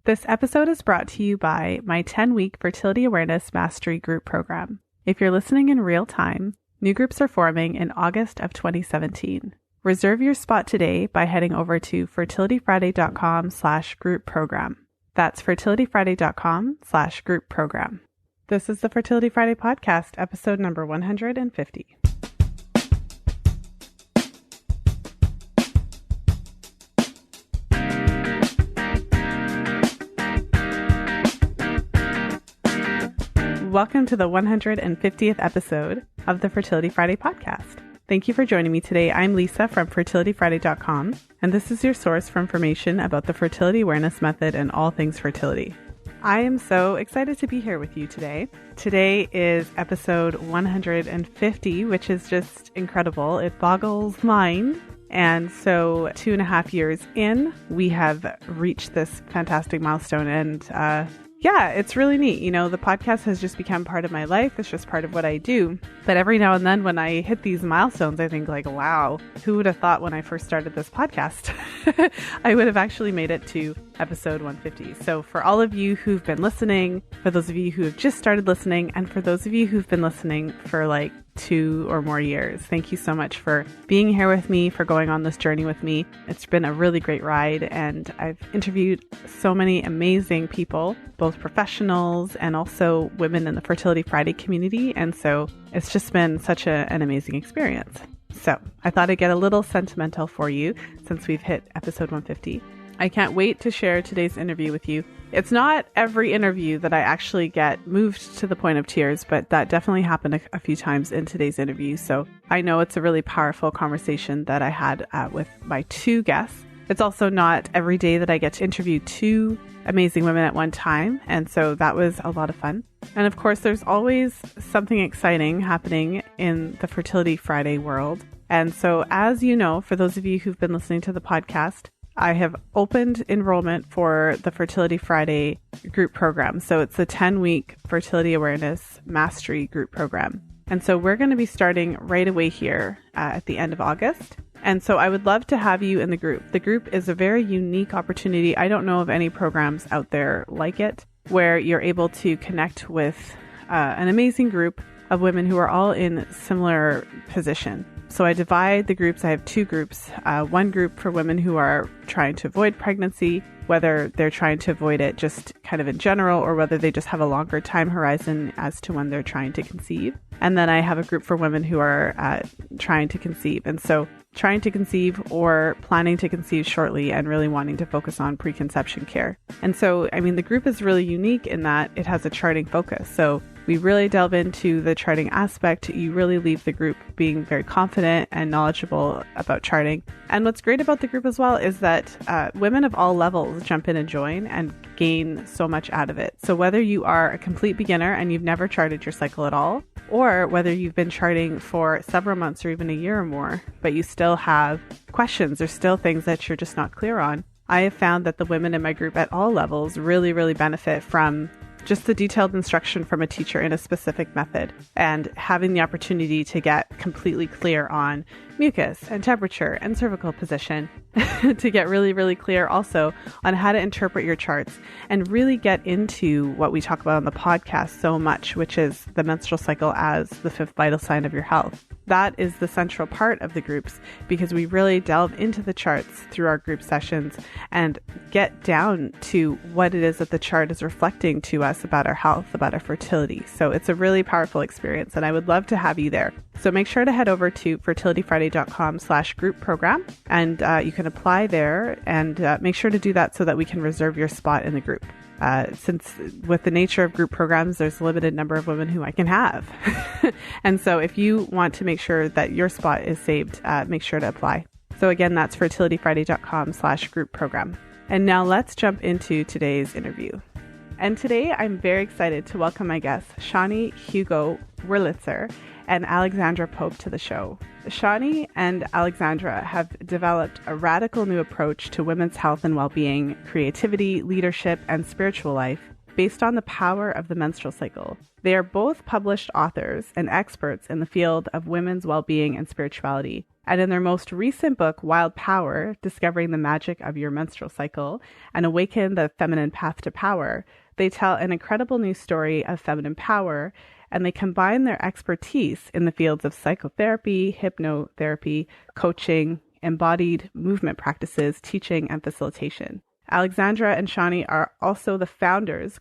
This episode is brought to you by my 10-week Fertility Awareness Mastery Group Program. If you're listening in real time, new groups are forming in August of 2017. Reserve your spot today by heading over to fertilityfriday.com/group program. That's fertilityfriday.com/group program. This is the Fertility Friday podcast, episode number 150. Welcome to the 150th episode of the Fertility Friday podcast. Thank you for joining me today. I'm Lisa from fertilityfriday.com, and this is your source for information about the fertility awareness method and all things fertility. I am so excited to be here with you today. Today is episode 150, which is just incredible. It boggles mind. And so 2.5 years in, we have reached this fantastic milestone, and yeah, it's really neat. You know, the podcast has just become part of my life. It's just part of what I do. But every now and then when I hit these milestones, I think like, wow, who would have thought when I first started this podcast, I would have actually made it to episode 150. So for all of you who've been listening, for those of you who have just started listening, and for those of you who've been listening for like 2 or more years, thank you so much for being here with me, for going on this journey with me. It's been a really great ride, and I've interviewed so many amazing people, both professionals and also women in the Fertility Friday community. And so it's just been such an amazing experience. So I thought I'd get a little sentimental for you since we've hit episode 150. I can't wait to share today's interview with you. It's not every interview that I actually get moved to the point of tears, but that definitely happened a few times in today's interview. So I know it's a really powerful conversation that I had with my 2 guests. It's also not every day that I get to interview 2 amazing women at one time. And so that was a lot of fun. And of course, there's always something exciting happening in the Fertility Friday world. And so as you know, for those of you who've been listening to the podcast, I have opened enrollment for the Fertility Friday group program. So it's a 10-week Fertility Awareness Mastery group program. And so we're going to be starting right away here at the end of August. And so I would love to have you in the group. The group is a very unique opportunity. I don't know of any programs out there like it, where you're able to connect with an amazing group of women who are all in similar position. So I divide the groups. I have 2 groups. One group for women who are trying to avoid pregnancy, whether they're trying to avoid it just kind of in general, or whether they just have a longer time horizon as to when they're trying to conceive. And then I have a group for women who are trying to conceive. And so trying to conceive or planning to conceive shortly and really wanting to focus on preconception care. And so, I mean, the group is really unique in that it has a charting focus. So we really delve into the charting aspect. You really leave the group being very confident and knowledgeable about charting. And what's great about the group as well is that women of all levels jump in and join and gain so much out of it. So whether you are a complete beginner and you've never charted your cycle at all, or whether you've been charting for several months or even a year or more, but you still have questions or still things that you're just not clear on, I have found that the women in my group at all levels really, really benefit from just the detailed instruction from a teacher in a specific method and having the opportunity to get completely clear on mucus and temperature and cervical position, to get really, really clear also on how to interpret your charts and really get into what we talk about on the podcast so much, which is the menstrual cycle as the 5th vital sign of your health. That is the central part of the groups, because we really delve into the charts through our group sessions and get down to what it is that the chart is reflecting to us about our health, about our fertility. So it's a really powerful experience, and I would love to have you there. So make sure to head over to fertilityfriday.com/group program, and you can apply there, and make sure to do that so that we can reserve your spot in the group. Since with the nature of group programs, there's a limited number of women who I can have. And so if you want to make sure that your spot is saved, make sure to apply. So again, that's fertilityfriday.com/group program. And now let's jump into today's interview. And today I'm very excited to welcome my guests, Sjanie Hugo Wurlitzer and Alexandra Pope, to the show. Sjanie and Alexandra have developed a radical new approach to women's health and well-being, creativity, leadership, and spiritual life based on the power of the menstrual cycle. They are both published authors and experts in the field of women's well-being and spirituality. And in their most recent book, Wild Power, Discovering the Magic of Your Menstrual Cycle and Awaken the Feminine Path to Power, they tell an incredible new story of feminine power, and they combine their expertise in the fields of psychotherapy, hypnotherapy, coaching, embodied movement practices, teaching, and facilitation. Alexandra and Sjanie are also the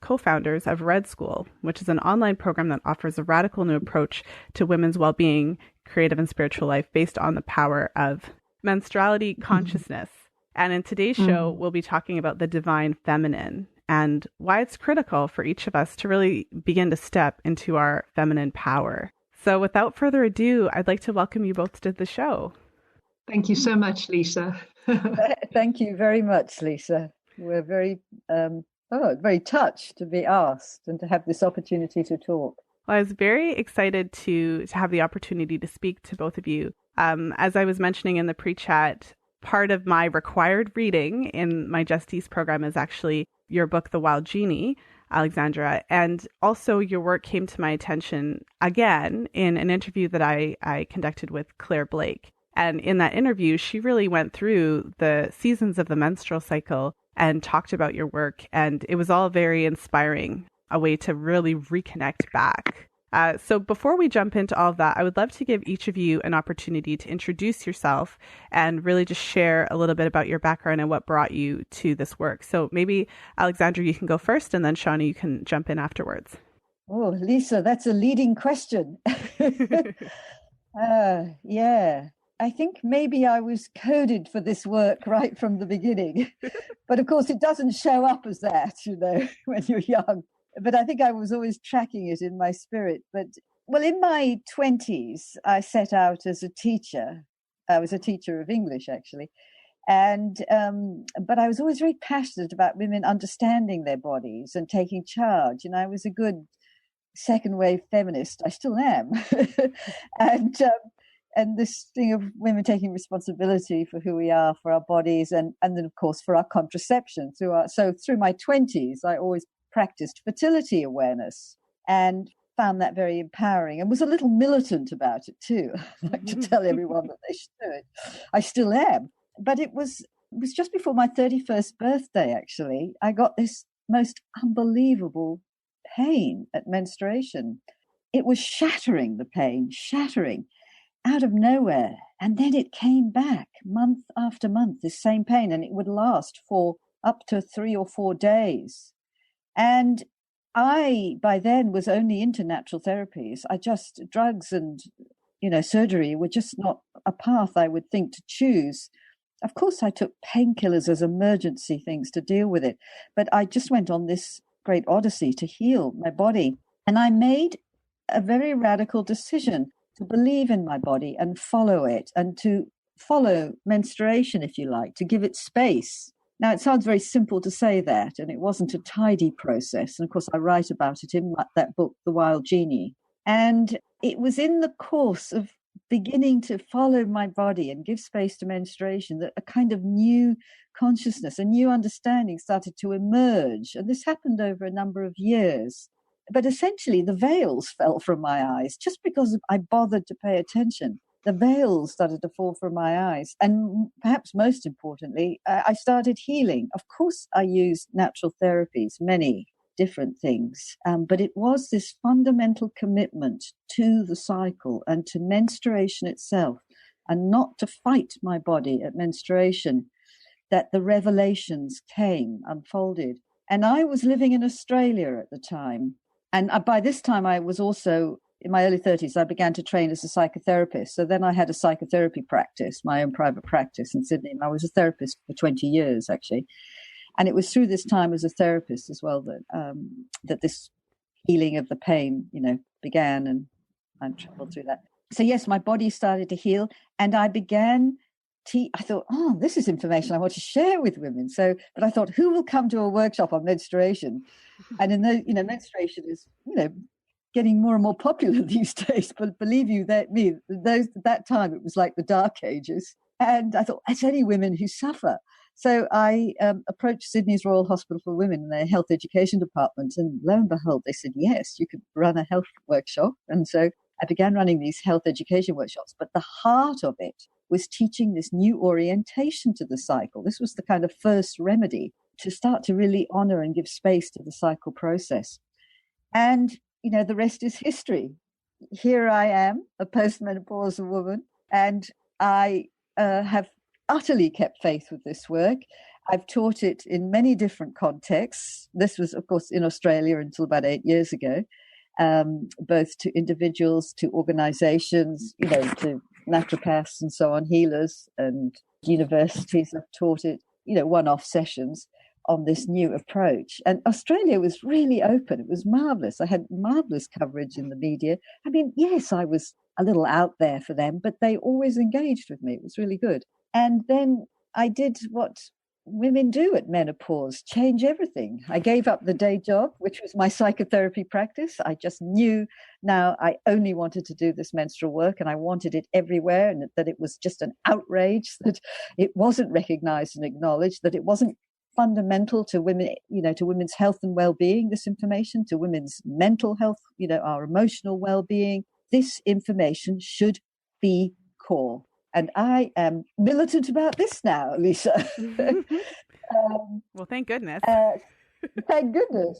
co-founders of Red School, which is an online program that offers a radical new approach to women's well-being, creative and spiritual life based on the power of menstruality consciousness. And in today's show, we'll be talking about the divine feminine and why it's critical for each of us to really begin to step into our feminine power. So without further ado, I'd like to welcome you both to the show. Thank you so much, Lisa. Thank you very much, Lisa. We're very touched to be asked and to have this opportunity to talk. Well, I was very excited to have the opportunity to speak to both of you. As I was mentioning in the pre-chat, part of my required reading in my Justice program is actually your book, The Wild Genie, Alexandra. And also your work came to my attention again in an interview that I conducted with Claire Blake. And in that interview, she really went through the seasons of the menstrual cycle and talked about your work. And it was all very inspiring, a way to really reconnect back. So before we jump into all of that, I would love to give each of you an opportunity to introduce yourself and really just share a little bit about your background and what brought you to this work. So maybe, Alexandra, you can go first, and then Sjanie, you can jump in afterwards. Oh, Lisa, that's a leading question. Yeah. I think maybe I was coded for this work right from the beginning. But of course, it doesn't show up as that, when you're young. But I think I was always tracking it in my spirit. But, well, in my 20s, I set out as a teacher. I was a teacher of English, actually. And but I was always very passionate about women understanding their bodies and taking charge. And I was a good second wave feminist. I still am. And this thing of women taking responsibility for who we are, for our bodies, and then, of course, for our contraception. So through my 20s, I always practiced fertility awareness and found that very empowering and was a little militant about it, too. I like to tell everyone that they should do it. I still am. But it was just before my 31st birthday, actually. I got this most unbelievable pain at menstruation. It was shattering, the pain, shattering. Out of nowhere. And then it came back month after month, this same pain, and it would last for up to 3 or 4 days. And I, by then, was only into natural therapies. Drugs and, surgery were just not a path I would think to choose. Of course, I took painkillers as emergency things to deal with it, but I just went on this great odyssey to heal my body. And I made a very radical decision to believe in my body and follow it, and to follow menstruation, if you like, to give it space. Now, it sounds very simple to say that, and it wasn't a tidy process. And of course, I write about it in that book, The Wild Genie. And it was in the course of beginning to follow my body and give space to menstruation that a kind of new consciousness, a new understanding started to emerge. And this happened over a number of years. But essentially, the veils fell from my eyes just because I bothered to pay attention. The veils started to fall from my eyes. And perhaps most importantly, I started healing. Of course, I used natural therapies, many different things. But it was this fundamental commitment to the cycle and to menstruation itself, and not to fight my body at menstruation, that the revelations unfolded. And I was living in Australia at the time. And by this time, I was also, in my early 30s, I began to train as a psychotherapist. So then I had a psychotherapy practice, my own private practice in Sydney. And I was a therapist for 20 years, actually. And it was through this time as a therapist as well that this healing of the pain, began. And I traveled through that. So yes, my body started to heal. And I began I thought, this is information I want to share with women. But I thought, who will come to a workshop on menstruation? And menstruation is, getting more and more popular these days. But believe you that time it was like the Dark Ages. And I thought, it's only women who suffer. So I approached Sydney's Royal Hospital for Women in their health education department. And lo and behold, they said, yes, you could run a health workshop. And so I began running these health education workshops. But the heart of it was teaching this new orientation to the cycle. This was the kind of first remedy to start to really honor and give space to the cycle process. And, the rest is history. Here I am, a postmenopausal woman, and I have utterly kept faith with this work. I've taught it in many different contexts. This was, of course, in Australia until about 8 years ago, both to individuals, to organizations, to naturopaths and so on, healers, and universities. I've taught it, one-off sessions on this new approach. And Australia was really open. It was marvelous. I had marvelous coverage in the media. I mean, yes, I was a little out there for them, but they always engaged with me. It was really good. And then I did what women do at menopause, change everything. I gave up the day job, which was my psychotherapy practice. I just knew now I only wanted to do this menstrual work, and I wanted it everywhere, and that it was just an outrage that it wasn't recognized and acknowledged, that it wasn't fundamental to women, to women's health and well-being, this information, to women's mental health, our emotional well-being. This information should be core. And I am militant about this now, Lisa. Well, thank goodness. Thank goodness.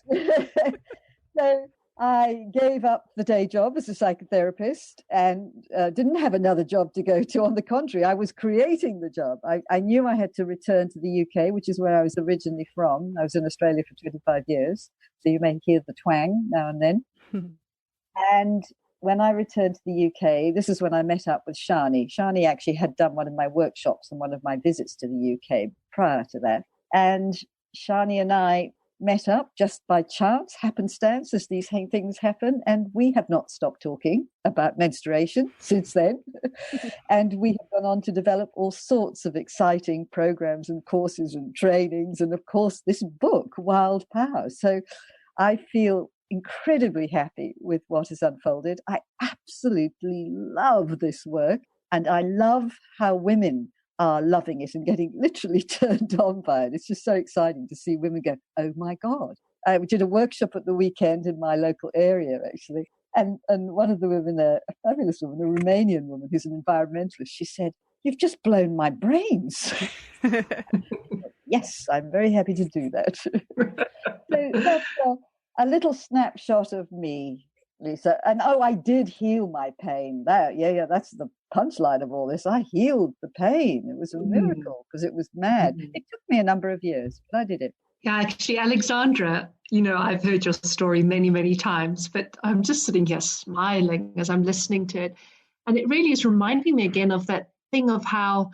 So I gave up the day job as a psychotherapist and didn't have another job to go to. On the contrary, I was creating the job. I knew I had to return to the UK, which is where I was originally from. I was in Australia for 25 years, so you may hear the twang now and then. And when I returned to the UK, this is when I met up with Sjanie. Sjanie actually had done one of my workshops and one of my visits to the UK prior to that. And Sjanie and I met up just by chance, happenstance, as these things happen. And we have not stopped talking about menstruation since then. And we have gone on to develop all sorts of exciting programs and courses and trainings. And of course, this book, Wild Power. So I feel incredibly happy with what has unfolded. I absolutely love this work, and I love how women are loving it and getting literally turned on by it. It's just so exciting to see women go, oh my God. I did a workshop at the weekend in my local area, actually, and one of the women, a fabulous woman, a Romanian woman who's an environmentalist, she said, "You've just blown my brains." Yes, I'm very happy to do that. So that's a little snapshot of me, Lisa. And I did heal my pain. That's the punchline of all this. I healed the pain. It was a miracle because it was mad. It took me a number of years, but I did it. Yeah, actually, Alexandra, I've heard your story many, many times, but I'm just sitting here smiling as I'm listening to it. And it really is reminding me again of that thing of how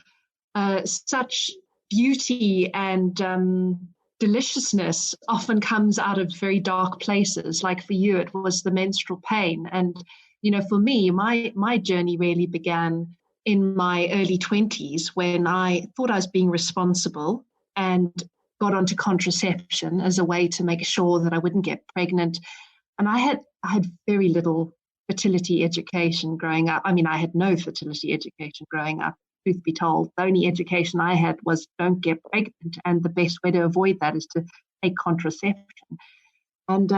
such beauty and deliciousness often comes out of very dark places. Like for you, it was the menstrual pain. And, for me, my journey really began in my early 20s when I thought I was being responsible and got onto contraception as a way to make sure that I wouldn't get pregnant. And I had very little fertility education growing up. I mean, I had no fertility education growing up. Truth be told, the only education I had was don't get pregnant, and the best way to avoid that is to take contraception. And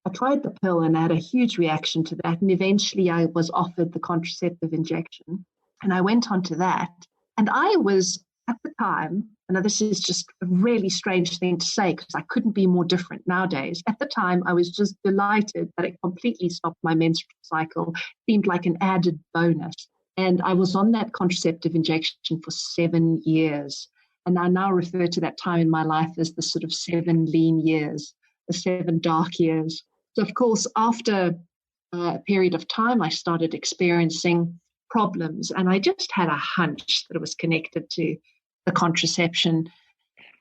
I tried the pill and I had a huge reaction to that, and eventually I was offered the contraceptive injection, and I went on to that. And I was, at the time, and this is just a really strange thing to say because I couldn't be more different nowadays. At the time, I was just delighted that it completely stopped my menstrual cycle, seemed like an added bonus. And I was on that contraceptive injection for 7 years. And I now refer to that time in my life as the sort of 7 lean years, the 7 dark years. So, of course, after a period of time, I started experiencing problems. And I just had a hunch that it was connected to the contraception.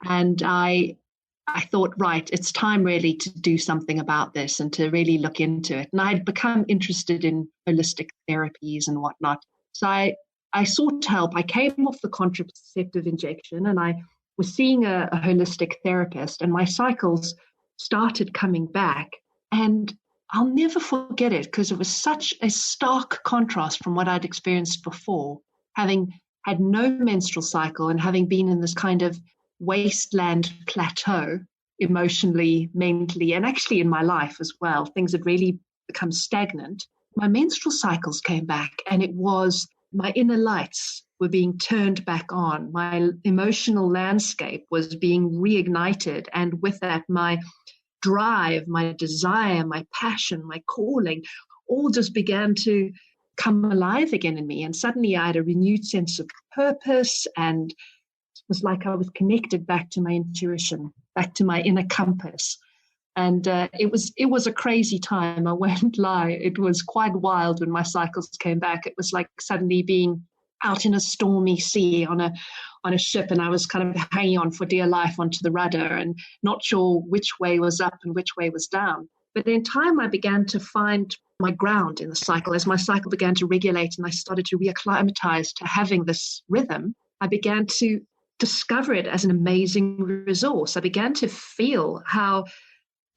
And I thought, right, it's time really to do something about this and to really look into it. And I had become interested in holistic therapies and whatnot. So I sought help. I came off the contraceptive injection and I was seeing a holistic therapist, and my cycles started coming back. And I'll never forget it because it was such a stark contrast from what I'd experienced before, having had no menstrual cycle and having been in this kind of wasteland plateau emotionally, mentally, and actually in my life as well. Things had really become stagnant. My menstrual cycles came back, and it was my inner lights were being turned back on. My emotional landscape was being reignited. And with that, my drive, my desire, my passion, my calling, all just began to come alive again in me. And suddenly I had a renewed sense of purpose, and it was like I was connected back to my intuition, back to my inner compass. And it was a crazy time. I won't lie. It was quite wild when my cycles came back. It was like suddenly being out in a stormy sea on a ship, and I was kind of hanging on for dear life onto the rudder and not sure which way was up and which way was down. But in time, I began to find my ground in the cycle. As my cycle began to regulate and I started to reacclimatize to having this rhythm, I began to discover it as an amazing resource. I began to feel how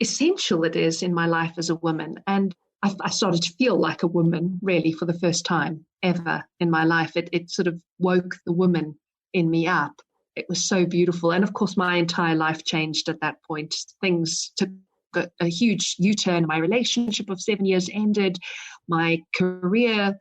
essential it is in my life as a woman. And I started to feel like a woman, really, for the first time ever in my life. It sort of woke the woman in me up. It was so beautiful. And of course, my entire life changed at that point. Things took a huge U-turn. My relationship of 7 years ended. My career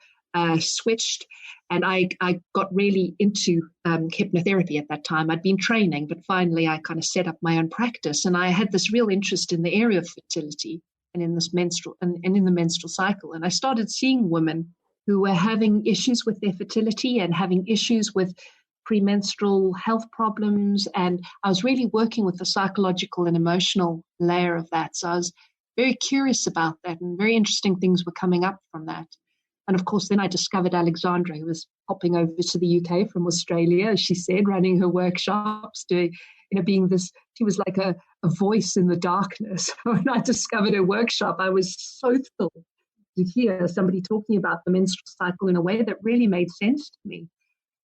switched. And I got really into hypnotherapy at that time. I'd been training, but finally I kind of set up my own practice. And I had this real interest in the area of fertility and in this menstrual and in the menstrual cycle. And I started seeing women who were having issues with their fertility and having issues with premenstrual health problems. And I was really working with the psychological and emotional layer of that. So I was very curious about that, and very interesting things were coming up from that. And of course, then I discovered Alexandra, who was popping over to the UK from Australia, as she said, running her workshops, doing, being this, she was like a voice in the darkness. When I discovered her workshop, I was so thrilled to hear somebody talking about the menstrual cycle in a way that really made sense to me,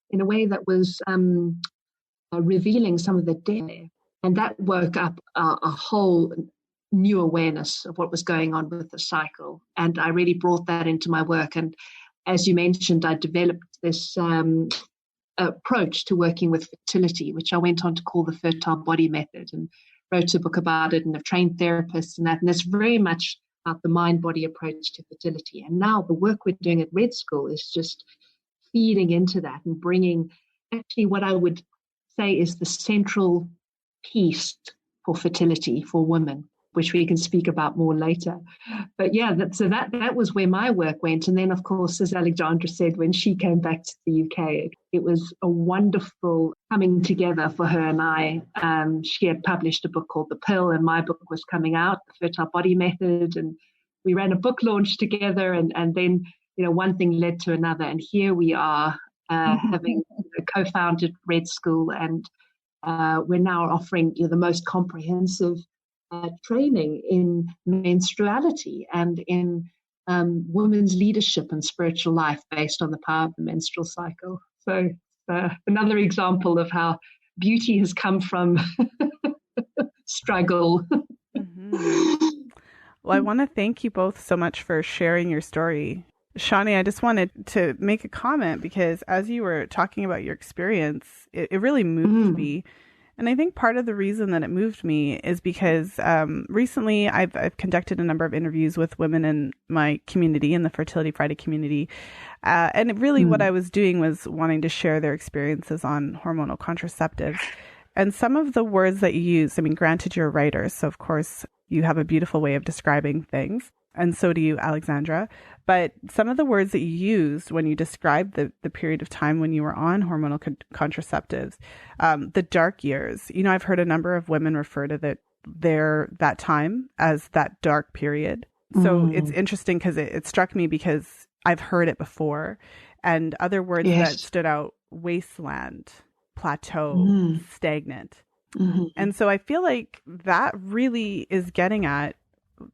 in a way that was revealing some of the depth. And that woke up a whole new awareness of what was going on with the cycle. And I really brought that into my work. And as you mentioned, I developed this approach to working with fertility, which I went on to call the Fertile Body Method, and wrote a book about it, and have trained therapists and that. And it's very much about the mind-body approach to fertility. And now the work we're doing at Red School is just feeding into that and bringing actually what I would say is the central piece for fertility for women, which we can speak about more later. But yeah, that was where my work went. And then, of course, as Alexandra said, when she came back to the UK, it was a wonderful coming together for her and I. She had published a book called The Pill, and my book was coming out, The Fertile Body Method. And we ran a book launch together, and then, one thing led to another. And here we are having co-founded Red School, and we're now offering the most comprehensive training in menstruality and in women's leadership and spiritual life based on the power of the menstrual cycle. So another example of how beauty has come from struggle. Mm-hmm. Well, I want to thank you both so much for sharing your story. Sjanie, I just wanted to make a comment, because as you were talking about your experience, it really moved me. And I think part of the reason that it moved me is because recently I've conducted a number of interviews with women in my community, in the Fertility Friday community. And really what I was doing was wanting to share their experiences on hormonal contraceptives. And some of the words that you use, granted you're a writer, so of course you have a beautiful way of describing things. And so do you, Alexandra. But some of the words that you used when you described the period of time when you were on hormonal contraceptives, the dark years, I've heard a number of women refer to that time as that dark period. So it's interesting because it struck me because I've heard it before. And other words that stood out: wasteland, plateau, stagnant. And so I feel like that really is getting at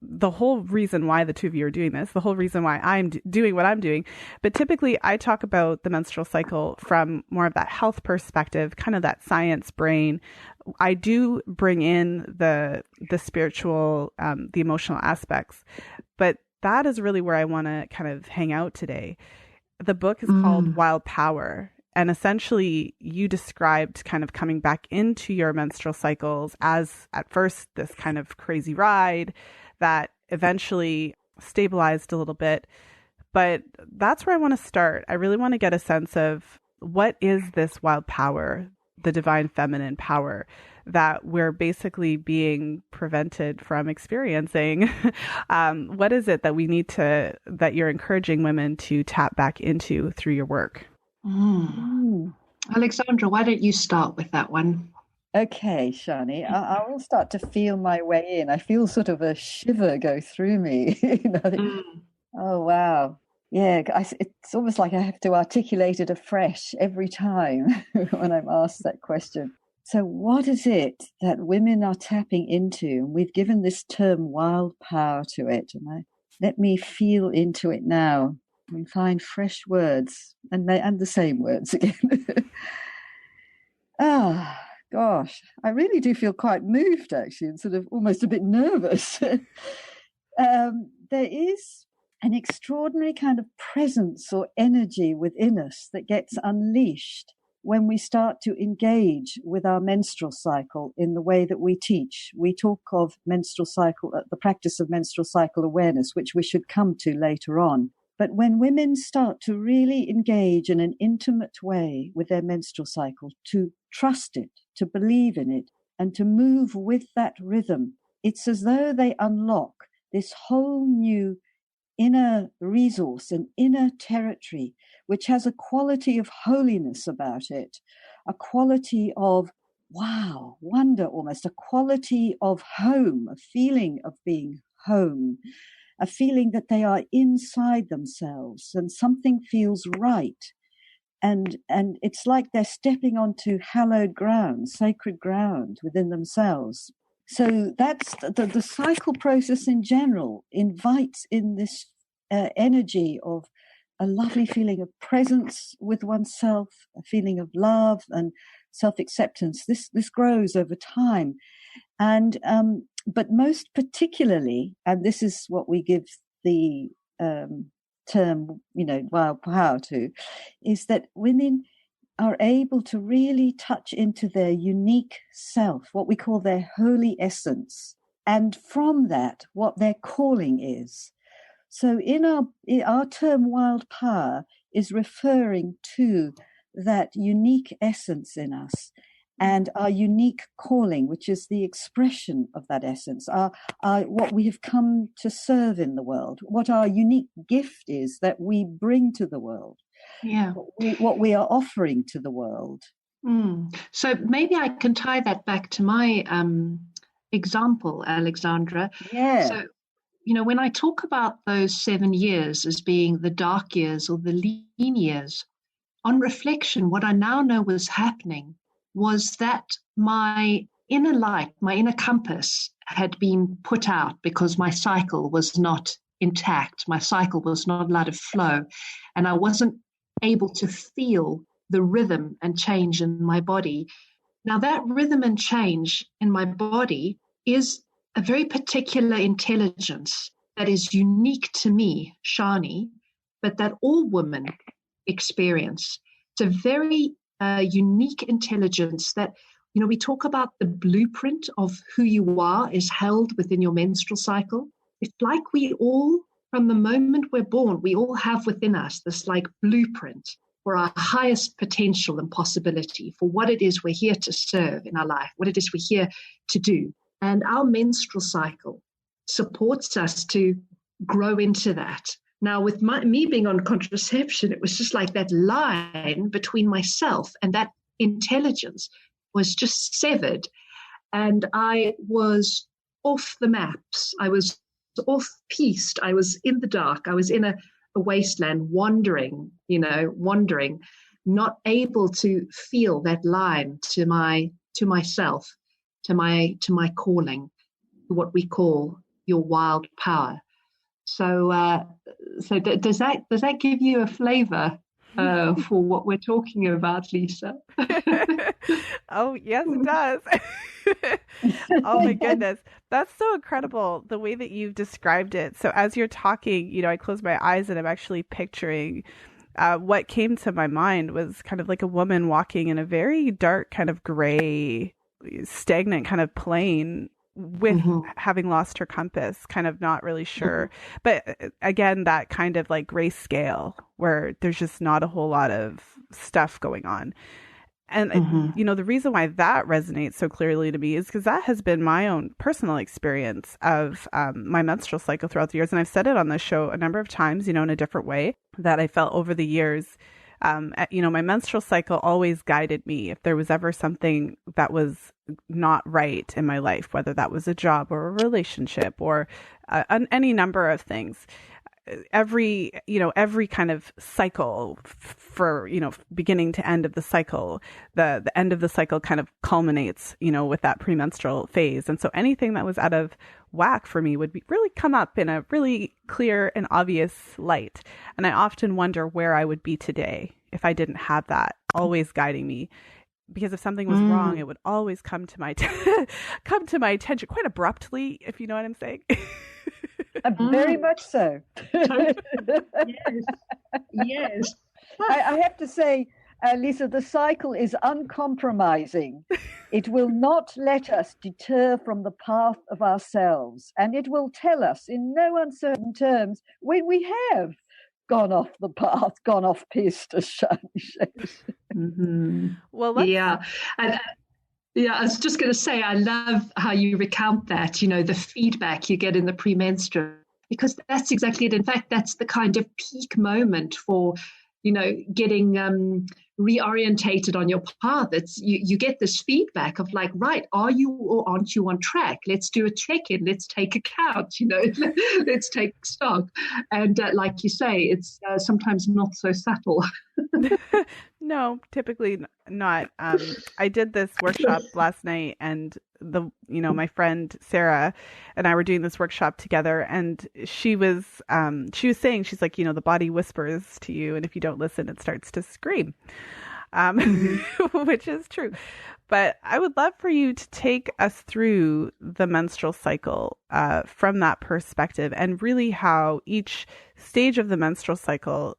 the whole reason why the two of you are doing this, the whole reason why I'm doing what I'm doing. But typically I talk about the menstrual cycle from more of that health perspective, kind of that science brain. I do bring in the spiritual, the emotional aspects, but that is really where I want to kind of hang out today. The book is called Wild Power. And essentially you described kind of coming back into your menstrual cycles as at first this kind of crazy ride that eventually stabilized a little bit. But that's where I want to start. I really want to get a sense of, what is this wild power, the divine feminine power that we're basically being prevented from experiencing? What is it that we need to, that you're encouraging women to tap back into through your work? Alexandra, why don't you start with that one? Okay, Sjanie, I will start to feel my way in. I feel sort of a shiver go through me. Oh, wow. Yeah, it's almost like I have to articulate it afresh every time when I'm asked that question. So what is it that women are tapping into? And we've given this term wild power to it. And let me feel into it now and find fresh words and the same words again. Gosh, I really do feel quite moved, actually, and sort of almost a bit nervous. There is an extraordinary kind of presence or energy within us that gets unleashed when we start to engage with our menstrual cycle in the way that we teach. We talk of menstrual cycle, the practice of menstrual cycle awareness, which we should come to later on. But when women start to really engage in an intimate way with their menstrual cycle, to trust it, to believe in it, and to move with that rhythm, it's as though they unlock this whole new inner resource and inner territory, which has a quality of holiness about it, a quality of, wow, wonder almost, a quality of home, a feeling of being home, a feeling that they are inside themselves and something feels right. And it's like they're stepping onto hallowed ground, sacred ground within themselves. So that's the cycle process in general invites in this energy of a lovely feeling of presence with oneself, a feeling of love and self-acceptance. This grows over time. And but most particularly, and this is what we give the term, wild power to, is that women are able to really touch into their unique self, what we call their holy essence, and from that, what their calling is. So in our term wild power is referring to that unique essence in us and our unique calling, which is the expression of that essence, our what we have come to serve in the world, what our unique gift is that we bring to the world. Yeah. What we are offering to the world. So maybe I can tie that back to my example, Alexandra. Yeah. So, when I talk about those 7 years as being the dark years or the lean years, on reflection, what I now know was happening was that my inner light, my inner compass had been put out because my cycle was not intact. My cycle was not allowed to flow, and I wasn't able to feel the rhythm and change in my body. Now, that rhythm and change in my body is a very particular intelligence that is unique to me, Sjanie, but that all women experience. It's a very unique intelligence that, we talk about the blueprint of who you are is held within your menstrual cycle. It's like we all, from the moment we're born, we all have within us this like blueprint for our highest potential and possibility for what it is we're here to serve in our life, what it is we're here to do. And our menstrual cycle supports us to grow into that. Now, with me being on contraception, it was just like that line between myself and that intelligence was just severed. And I was off the maps. I was off-piste. I was in the dark. I was in a wasteland, wandering, not able to feel that line to myself, to my calling, what we call your wild power. So does that give you a flavor for what we're talking about, Lisa? Oh, yes, it does. Oh, my goodness. That's so incredible, the way that you've described it. So as you're talking, I close my eyes and I'm actually picturing what came to my mind was kind of like a woman walking in a very dark kind of gray, stagnant kind of plain with having lost her compass, kind of not really sure. But again, that kind of like grayscale where there's just not a whole lot of stuff going on. And, you know, the reason why that resonates so clearly to me is because that has been my own personal experience of my menstrual cycle throughout the years. And I've said it on this show a number of times, you know, in a different way, that I felt over the years. You know, my menstrual cycle always guided me. If there was ever something that was not right in my life, whether that was a job or a relationship or any number of things, every kind of cycle for, you know, beginning to end of the cycle, the end of the cycle kind of culminates, you know, with that premenstrual phase. And so anything that was out of whack for me would really come up in a really clear and obvious light. And I often wonder where I would be today if I didn't have that always guiding me. Because if something was wrong, it would always come to my attention quite abruptly, if you know what I'm saying. Very much so. Yes. I have to say, Lisa, the cycle is uncompromising. It will not let us deter from the path of ourselves, and it will tell us in no uncertain terms when we have gone off the path, gone off piste, as Sjanie says. Well, yeah. And, yeah, I was just going to say, I love how you recount that, you know, the feedback you get in the premenstrual, because that's exactly it. In fact, that's the kind of peak moment for, you know, getting reorientated on your path. It's you get this feedback of like, right, are you or aren't you on track? Let's do a check-in. Let's take account, you know, let's take stock. And like you say, it's sometimes not so subtle. No, typically not. I did this workshop last night, and my friend Sarah and I were doing this workshop together, and she was saying, she's like, you know, the body whispers to you, and if you don't listen, it starts to scream, which is true. But I would love for you to take us through the menstrual cycle from that perspective, and really how each stage of the menstrual cycle,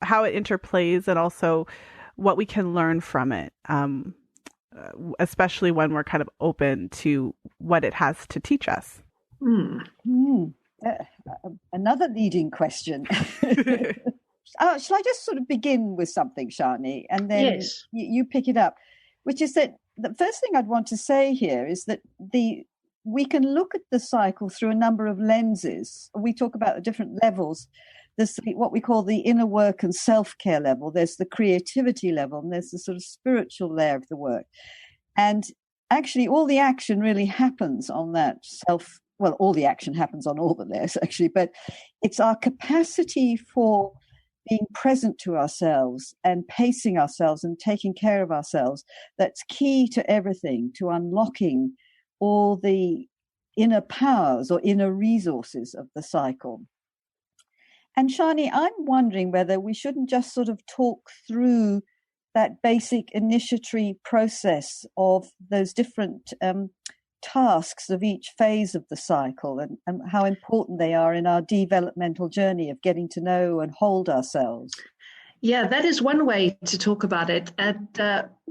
how it interplays, and also what we can learn from it, especially when we're kind of open to what it has to teach us. Another leading question. Shall I just sort of begin with something, Sjanie, and then you pick it up, which is that the first thing I'd want to say here is that we can look at the cycle through a number of lenses. We talk about the different levels. There's what we call the inner work and self-care level. There's the creativity level, and there's the sort of spiritual layer of the work. And actually, all the action really happens on that all the action happens on all the layers, actually, but it's our capacity for being present to ourselves and pacing ourselves and taking care of ourselves that's key to everything, to unlocking all the inner powers or inner resources of the cycle. And Sjanie, I'm wondering whether we shouldn't just sort of talk through that basic initiatory process of those different tasks of each phase of the cycle, and how important they are in our developmental journey of getting to know and hold ourselves. Yeah, that is one way to talk about it. And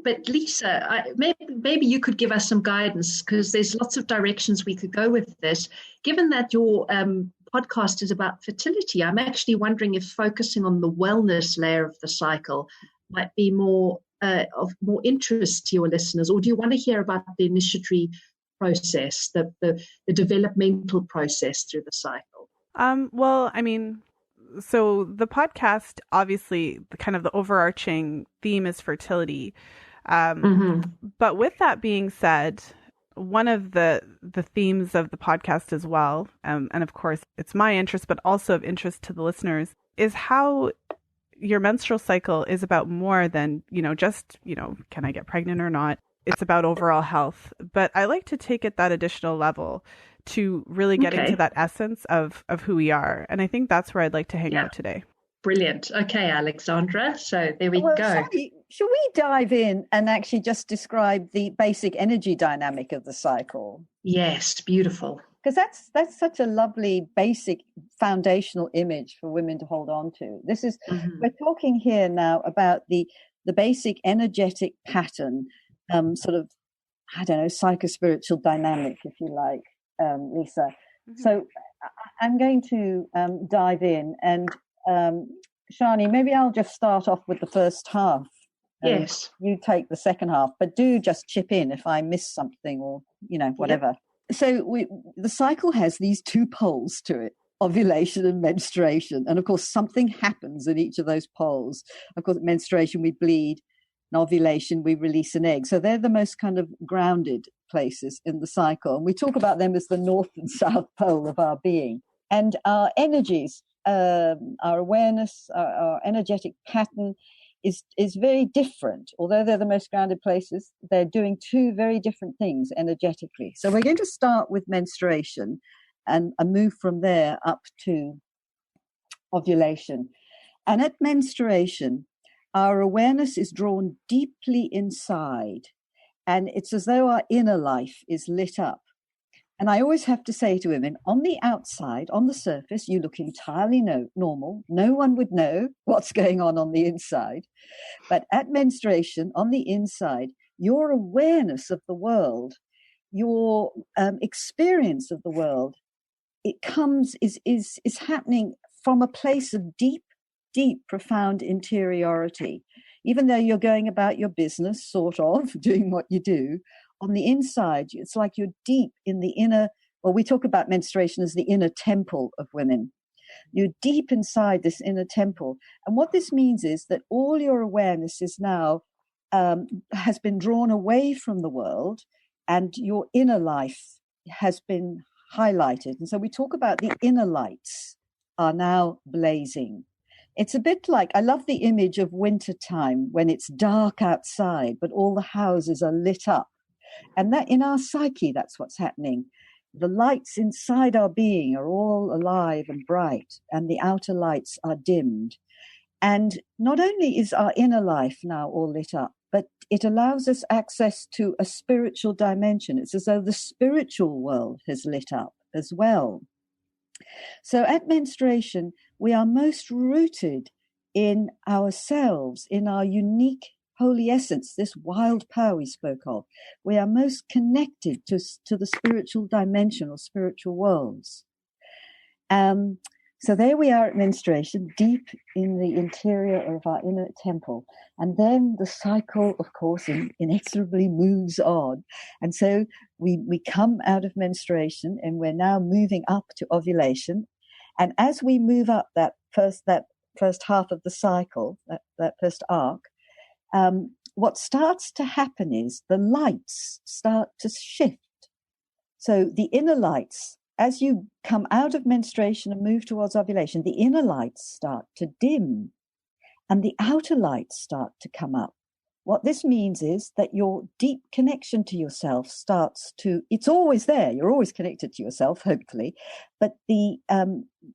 but Lisa, maybe you could give us some guidance, because there's lots of directions we could go with this. Given that your podcast is about fertility, I'm actually wondering if focusing on the wellness layer of the cycle might be of more interest to your listeners, or do you want to hear about the initiatory process, the developmental process through the cycle? Well, I mean, so the podcast, obviously, kind of the overarching theme is fertility. But with that being said, one of the themes of the podcast as well, and of course it's my interest, but also of interest to the listeners, is how your menstrual cycle is about more than, just, can I get pregnant or not? It's about overall health. But I like to take it that additional level to really get into that essence of who we are. And I think that's where I'd like to hang out today. Brilliant. Okay, Alexandra. So there we go. Sjanie, should we dive in and actually just describe the basic energy dynamic of the cycle? Yes, beautiful. Because that's such a lovely, basic, foundational image for women to hold on to. This is we're talking here now about the basic energetic pattern, sort of I don't know, psychospiritual dynamic, if you like, Lisa. Mm-hmm. So I'm going to dive in, and Sjanie, maybe I'll just start off with the first half. Yes. You take the second half, but do just chip in if I miss something or, whatever. Yep. So the cycle has these two poles to it: ovulation and menstruation. And of course, something happens in each of those poles. Of course, at menstruation, we bleed. In ovulation, we release an egg. So they're the most kind of grounded places in the cycle. And we talk about them as the north and south pole of our being. And our energies, our awareness, our energetic pattern is very different. Although they're the most grounded places, they're doing two very different things energetically. So we're going to start with menstruation and move from there up to ovulation. And at menstruation, our awareness is drawn deeply inside, and it's as though our inner life is lit up. And I always have to say to women, on the outside, on the surface, you look entirely normal. No one would know what's going on the inside. But at menstruation, on the inside, your awareness of the world, your experience of the world, is happening from a place of deep, profound interiority. Even though you're going about your business, sort of, doing what you do, on the inside, it's like you're deep in the inner, well, we talk about menstruation as the inner temple of women. You're deep inside this inner temple. And what this means is that all your awareness is now, has been drawn away from the world, and your inner life has been highlighted. And so we talk about the inner lights are now blazing. It's a bit like, I love the image of wintertime when it's dark outside, but all the houses are lit up. And that in our psyche, that's what's happening. The lights inside our being are all alive and bright, and the outer lights are dimmed. And not only is our inner life now all lit up, but it allows us access to a spiritual dimension. It's as though the spiritual world has lit up as well. So at menstruation, we are most rooted in ourselves, in our unique holy essence, this wild power we spoke of. We are most connected to the spiritual dimension or spiritual worlds. So there we are at menstruation, deep in the interior of our inner temple. And then the cycle, of course, inexorably moves on. And so we come out of menstruation, and we're now moving up to ovulation. And as we move up that first half of the cycle, that first arc, what starts to happen is the lights start to shift. So the inner lights, as you come out of menstruation and move towards ovulation, the inner lights start to dim and the outer lights start to come up. What this means is that your deep connection to yourself it's always there. You're always connected to yourself, hopefully, but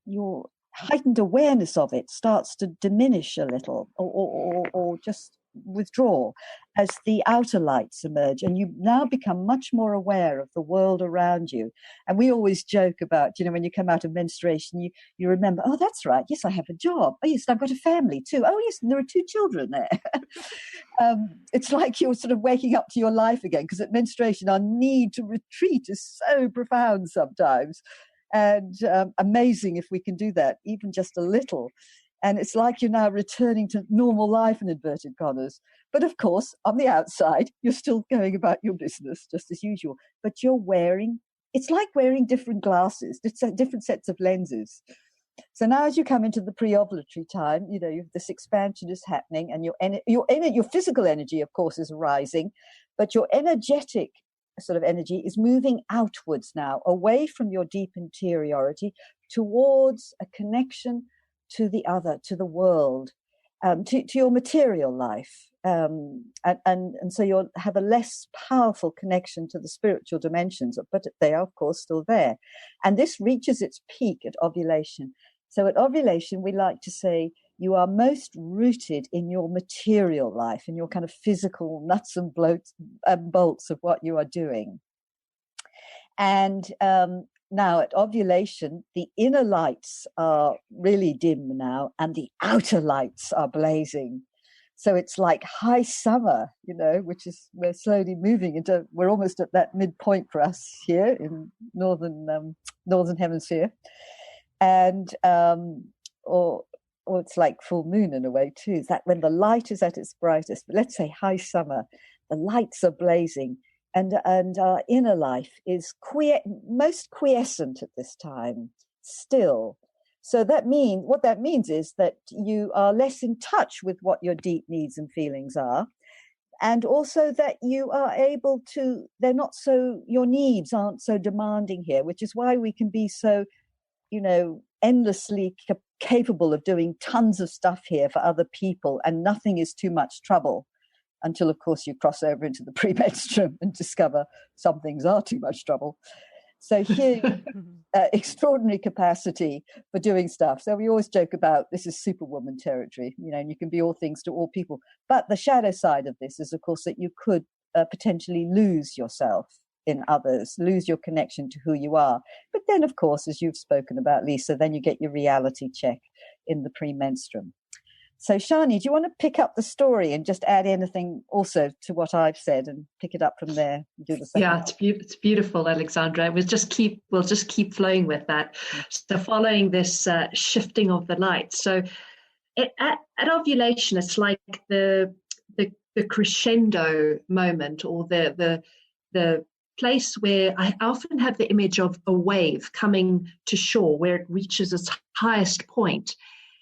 your heightened awareness of it starts to diminish a little or just withdraw as the outer lights emerge, and you now become much more aware of the world around you. And we always joke about, when you come out of menstruation, you remember, oh, that's right, yes, I have a job, oh yes, I've got a family too, oh yes, and there are 2 children there. It's like you're sort of waking up to your life again, because at menstruation our need to retreat is so profound sometimes, and amazing if we can do that, even just a little. And it's like you're now returning to normal life, in inverted commas. But of course, on the outside, you're still going about your business just as usual. But it's like wearing different glasses, different sets of lenses. So now as you come into the pre-ovulatory time, this expansion is happening, and your physical energy, of course, is rising, but your energetic sort of energy is moving outwards now, away from your deep interiority towards a connection to the other, to the world, to your material life. And so you'll have a less powerful connection to the spiritual dimensions, but they are, of course, still there. And this reaches its peak at ovulation. So at ovulation, we like to say you are most rooted in your material life, in your kind of physical nuts and bolts of what you are doing. And now at ovulation, the inner lights are really dim now, and the outer lights are blazing. So it's like high summer, which is, we're slowly moving into, we're almost at that midpoint for us here in northern hemisphere. And, or it's like full moon in a way too. Is that when the light is at its brightest, but let's say high summer, the lights are blazing, and our inner life is most quiescent at this time, still. So what that means is that you are less in touch with what your deep needs and feelings are. And also that you are able to, your needs aren't so demanding here, which is why we can be so, endlessly capable of doing tons of stuff here for other people, and nothing is too much trouble until, of course, you cross over into the premenstruum and discover some things are too much trouble. So here, extraordinary capacity for doing stuff. So we always joke about this is superwoman territory, and you can be all things to all people. But the shadow side of this is, of course, that you could potentially lose yourself in others, lose your connection to who you are. But then, of course, as you've spoken about, Lisa, then you get your reality check in the premenstruum. So, Sjanie, do you want to pick up the story and just add anything also to what I've said and pick it up from there? And do the second. Yeah, it's beautiful, Alexandra. We'll just keep flowing with that. So, following this shifting of the light. So, at ovulation, it's like the crescendo moment, or the place where I often have the image of a wave coming to shore, where it reaches its highest point.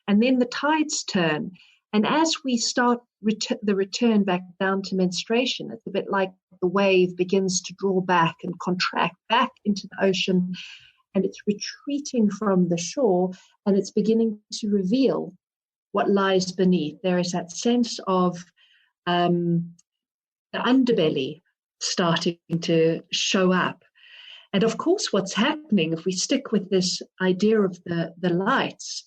And then the tides turn. And as we start the return back down to menstruation, it's a bit like the wave begins to draw back and contract back into the ocean. And it's retreating from the shore, and it's beginning to reveal what lies beneath. There is that sense of the underbelly starting to show up. And of course, what's happening, if we stick with this idea of the lights,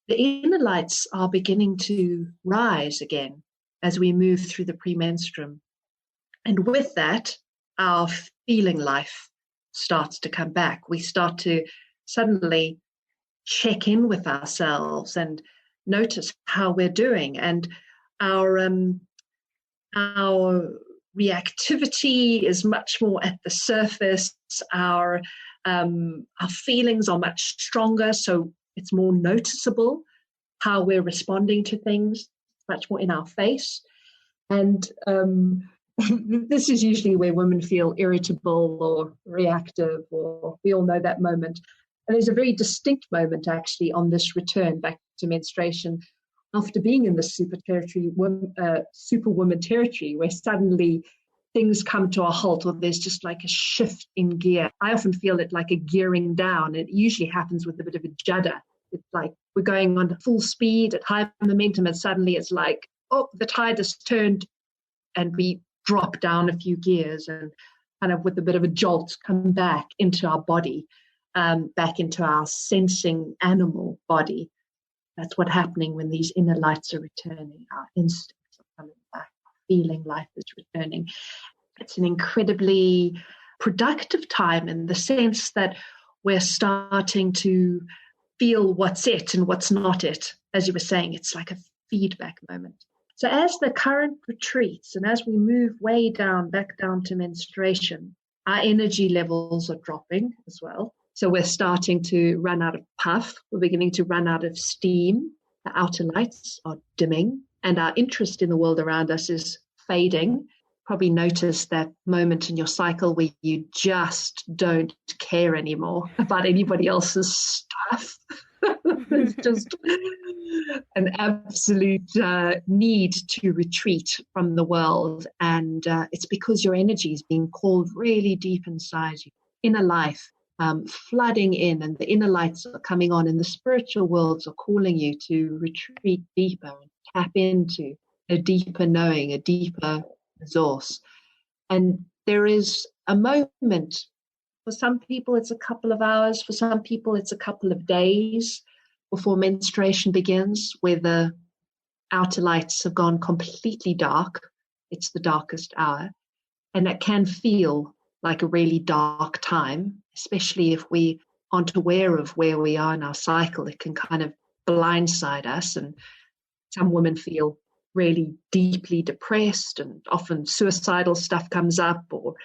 the inner lights are beginning to rise again as we move through the premenstruum. And with that, our feeling life starts to come back. We start to suddenly check in with ourselves and notice how we're doing. And our reactivity is much more at the surface. Our feelings are much stronger, so it's more noticeable how we're responding to things, much more in our face. And this is usually where women feel irritable or reactive, or we all know that moment. And there's a very distinct moment actually on this return back to menstruation after being in the superwoman territory, where suddenly things come to a halt, or there's just like a shift in gear. I often feel it like a gearing down. It usually happens with a bit of a judder. It's like we're going on full speed at high momentum, and suddenly it's like, oh, the tide has turned, and we drop down a few gears and kind of with a bit of a jolt come back into our body, back into our sensing animal body. That's what's happening when these inner lights are returning. Our instincts are coming back. Our feeling life is returning. It's an incredibly productive time in the sense that we're starting to feel what's it and what's not it. As you were saying, it's like a feedback moment. So as the current retreats and as we move way down, back down to menstruation, our energy levels are dropping as well. So we're starting to run out of puff. We're beginning to run out of steam. The outer lights are dimming, and our interest in the world around us is fading. Probably notice that moment in your cycle where you just don't care anymore about anybody else's stuff. There's just an absolute need to retreat from the world. And it's because your energy is being called really deep inside you. Inner life flooding in, and the inner lights are coming on, and the spiritual worlds are calling you to retreat deeper and tap into a deeper knowing, a deeper resource. And there is a moment. For some people it's a couple of hours, for some people it's a couple of days before menstruation begins, where the outer lights have gone completely dark. It's the darkest hour, and it can feel like a really dark time, especially if we aren't aware of where we are in our cycle. It can kind of blindside us, and some women feel really deeply depressed, and often suicidal stuff comes up, or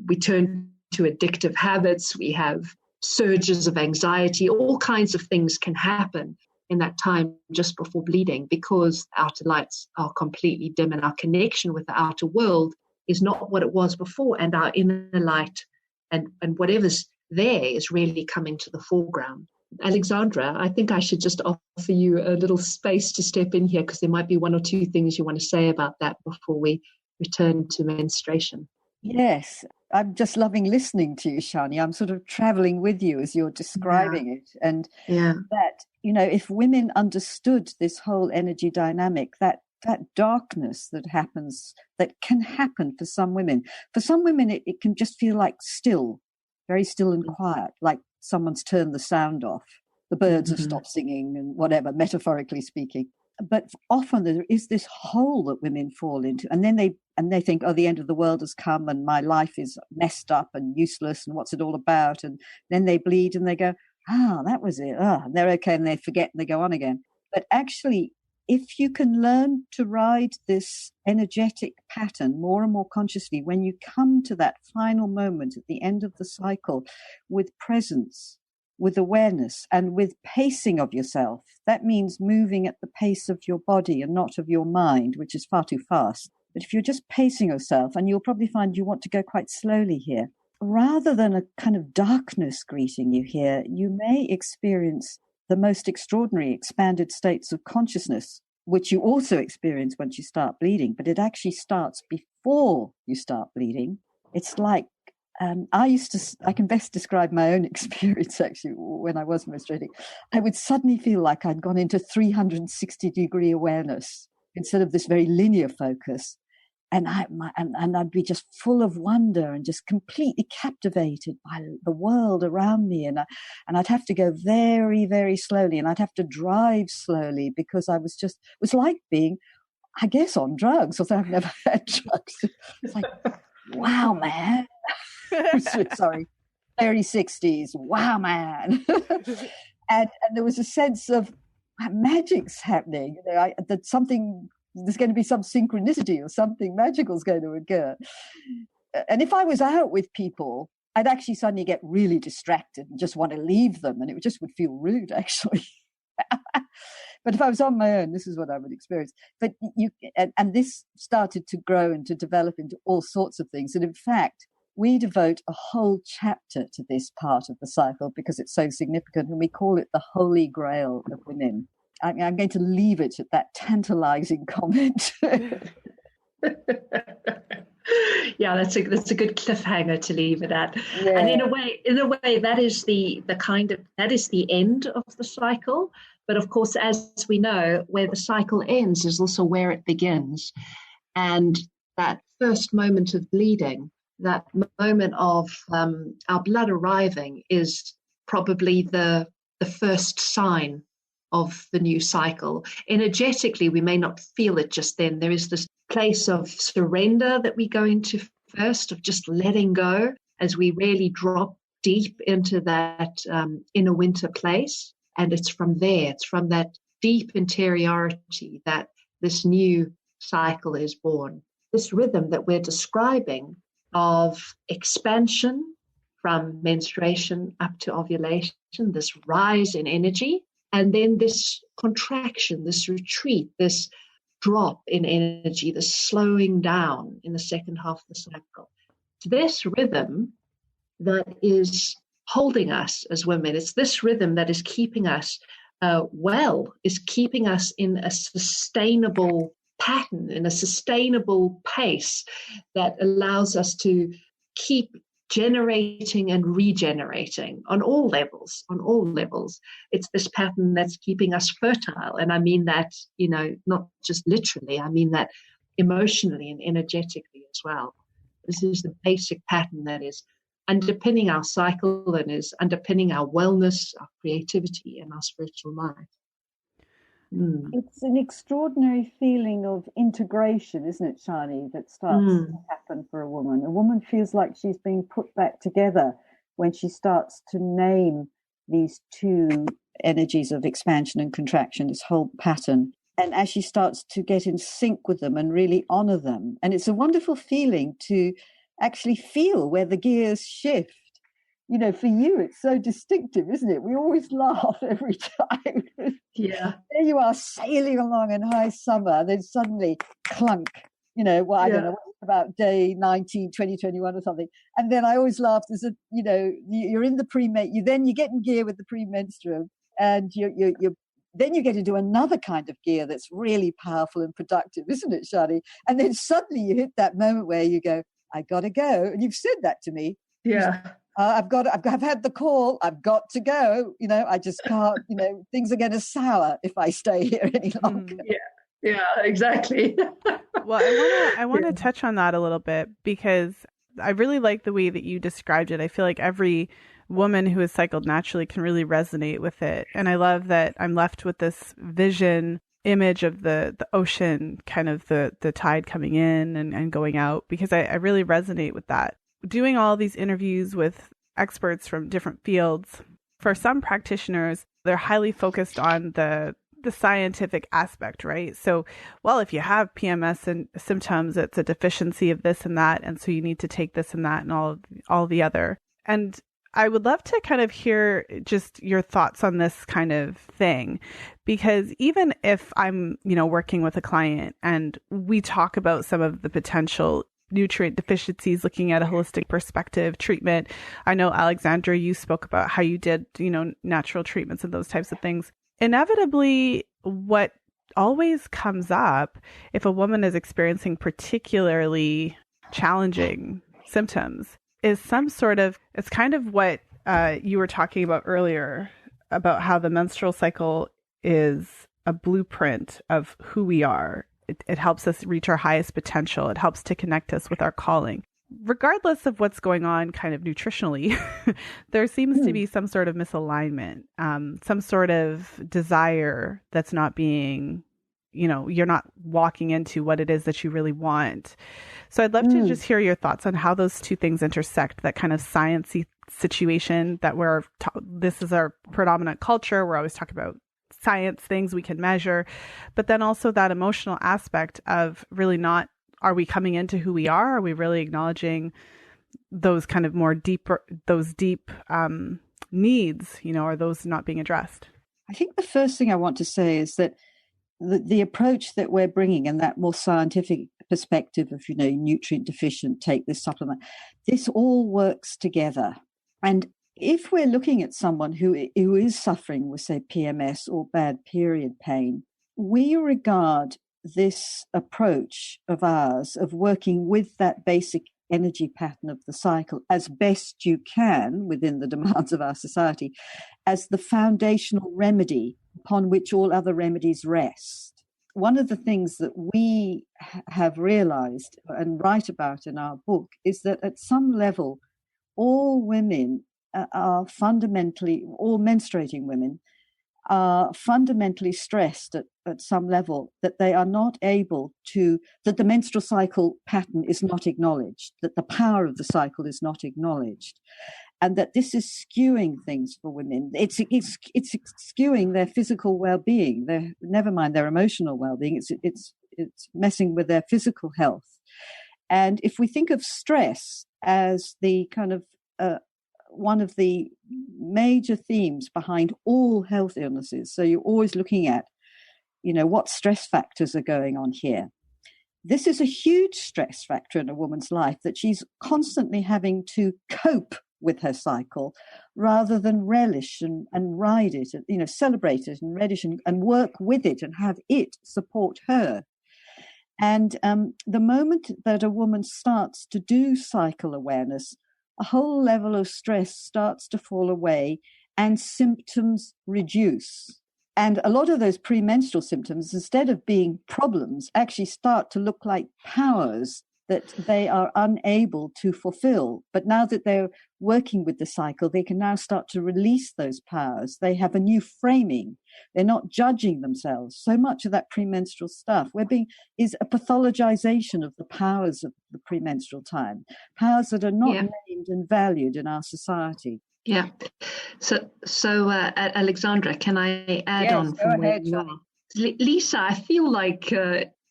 we turn to addictive habits, we have surges of anxiety, all kinds of things can happen in that time just before bleeding, because outer lights are completely dim and our connection with the outer world is not what it was before, and our inner light and whatever's there is really coming to the foreground. Alexandra, I think I should just offer you a little space to step in here, because there might be one or two things you want to say about that before we return to menstruation. Yes, I'm just loving listening to you, Sjanie. I'm sort of traveling with you as you're describing it. And that, if women understood this whole energy dynamic, that darkness that can happen for some women. For some women, it can just feel like still, very still and quiet, like someone's turned the sound off. The birds have stopped singing and whatever, metaphorically speaking. But often there is this hole that women fall into, and then they think, oh, the end of the world has come and my life is messed up and useless and what's it all about? And then they bleed and they go, that was it. And they're okay, and they forget and they go on again. But actually, if you can learn to ride this energetic pattern more and more consciously, when you come to that final moment at the end of the cycle with presence, with awareness, and with pacing of yourself, that means moving at the pace of your body and not of your mind, which is far too fast. But if you're just pacing yourself, and you'll probably find you want to go quite slowly here, rather than a kind of darkness greeting you here, you may experience the most extraordinary expanded states of consciousness, which you also experience once you start bleeding, but it actually starts before you start bleeding. It's like, I can best describe my own experience actually when I was menstruating. I would suddenly feel like I'd gone into 360-degree awareness instead of this very linear focus. And I'd be just full of wonder and just completely captivated by the world around me. And I'd have to go very, very slowly, and I'd have to drive slowly, because it was like being, I guess, on drugs, although I've never had drugs. It's like, wow, man. Sorry, very 60s. Wow, man. and there was a sense of magic's happening. That something, there's going to be some synchronicity or something magical is going to occur. And if I was out with people, I'd actually suddenly get really distracted and just want to leave them, and it just would feel rude, actually. But if I was on my own, this is what I would experience. But and this started to grow and to develop into all sorts of things. And in fact, we devote a whole chapter to this part of the cycle because it's so significant, and we call it the Holy Grail of women. I'm going to leave it at that tantalizing comment. Yeah, that's a good cliffhanger to leave it at. Yeah. And in a way, that is the end of the cycle. But of course, as we know, where the cycle ends is also where it begins. And that first moment of bleeding, that moment of our blood arriving, is probably the first sign of the new cycle. Energetically, we may not feel it just then. There is this place of surrender that we go into first, of just letting go as we really drop deep into that inner winter place. And it's from there, it's from that deep interiority that this new cycle is born. This rhythm that we're describing of expansion from menstruation up to ovulation, this rise in energy, and then this contraction, this retreat, this drop in energy, this slowing down in the second half of the cycle. This rhythm that is holding us as women, it's this rhythm that is keeping us is keeping us in a sustainable pattern, in a sustainable pace that allows us to keep generating and regenerating on all levels. It's this pattern that's keeping us fertile. And I mean that, not just literally, I mean that emotionally and energetically as well. This is the basic pattern that is underpinning our cycle and is underpinning our wellness, our creativity, and our spiritual life. It's an extraordinary feeling of integration, isn't it, Sjanie, that starts to happen for a woman. A woman feels like she's being put back together when she starts to name these two energies of expansion and contraction, this whole pattern. And as she starts to get in sync with them and really honor them. And it's a wonderful feeling to actually feel where the gears shift. You know, for you, it's so distinctive, isn't it? We always laugh every time. Yeah. There you are sailing along in high summer, then suddenly clunk, you know, well, I don't know, about day 19, 2021 or something. And then I always laugh, there's a, you know, you're in the you get in gear with the premenstrual, and then you get into another kind of gear that's really powerful and productive, isn't it, Sjanie? And then suddenly you hit that moment where you go, I got to go. And you've said that to me. Yeah. I've had the call. I've got to go. You know, I just can't, you know, things are going to sour if I stay here any longer. Yeah, exactly. Well, I want to touch on that a little bit, because I really like the way that you described it. I feel like every woman who is cycled naturally can really resonate with it. And I love that I'm left with this image of the ocean, kind of the tide coming in and going out, because I really resonate with that. Doing all these interviews with experts from different fields, for some practitioners, they're highly focused on the scientific aspect, right? So, well, if you have PMS and symptoms, it's a deficiency of this and that, and so you need to take this and that and all the other. And I would love to kind of hear just your thoughts on this kind of thing, because even if I'm, you know, working with a client and we talk about some of the potential nutrient deficiencies, looking at a holistic perspective treatment. I know, Alexandra, you spoke about how you did, you know, natural treatments and those types of things. Inevitably, what always comes up if a woman is experiencing particularly challenging symptoms is some sort of, it's kind of what you were talking about earlier, about how the menstrual cycle is a blueprint of who we are. It helps us reach our highest potential. It helps to connect us with our calling. Regardless of what's going on kind of nutritionally, there seems to be some sort of misalignment, some sort of desire that's not being, you know, you're not walking into what it is that you really want. So I'd love to just hear your thoughts on how those two things intersect, that kind of sciencey situation that this is our predominant culture. We're always talking about science, things we can measure, but then also that emotional aspect of really not, are we coming into who we are? Are we really acknowledging those kind of more deep needs, you know, are those not being addressed? I think the first thing I want to say is that the approach that we're bringing, and that more scientific perspective of, you know, nutrient deficient, take this supplement, this all works together. And if we're looking at someone who is suffering with, say, PMS or bad period pain, we regard this approach of ours of working with that basic energy pattern of the cycle as best you can within the demands of our society as the foundational remedy upon which all other remedies rest. One of the things that we have realized and write about in our book is that at some level, all women are fundamentally, all menstruating women are fundamentally stressed at some level, that they are not able to, that the menstrual cycle pattern is not acknowledged, that the power of the cycle is not acknowledged, and that this is skewing things for women. It's skewing their physical well-being, never mind their emotional well-being, it's messing with their physical health. And if we think of stress as the kind of one of the major themes behind all health illnesses, so you're always looking at, you know, what stress factors are going on here. This is a huge stress factor in a woman's life, that she's constantly having to cope with her cycle rather than relish and ride it, and, you know, celebrate it and relish and work with it and have it support her. And the moment that a woman starts to do cycle awareness, a whole level of stress starts to fall away and symptoms reduce. And a lot of those premenstrual symptoms, instead of being problems, actually start to look like powers that they are unable to fulfill. But now that they're working with the cycle, they can now start to release those powers. They have a new framing. They're not judging themselves. So much of that premenstrual stuff is a pathologization of the powers of the premenstrual time, powers that are not named and valued in our society. Yeah. So Alexandra, can I add on from where you are? Lisa, I feel like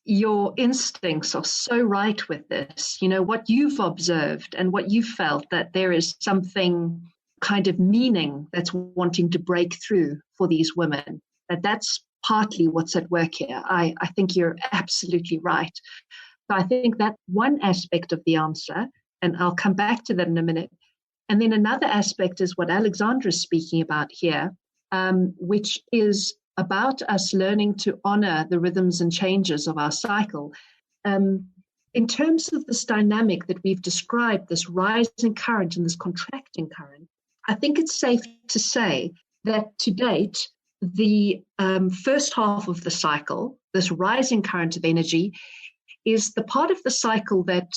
your instincts are so right with this. You know, what you've observed and what you felt, that there is something kind of meaning that's wanting to break through for these women, that's partly what's at work here. I think you're absolutely right. So I think that one aspect of the answer, and I'll come back to that in a minute. And then another aspect is what Alexandra is speaking about here, which is about us learning to honor the rhythms and changes of our cycle. In terms of this dynamic that we've described, this rising current and this contracting current, I think it's safe to say that to date, the first half of the cycle, this rising current of energy, is the part of the cycle that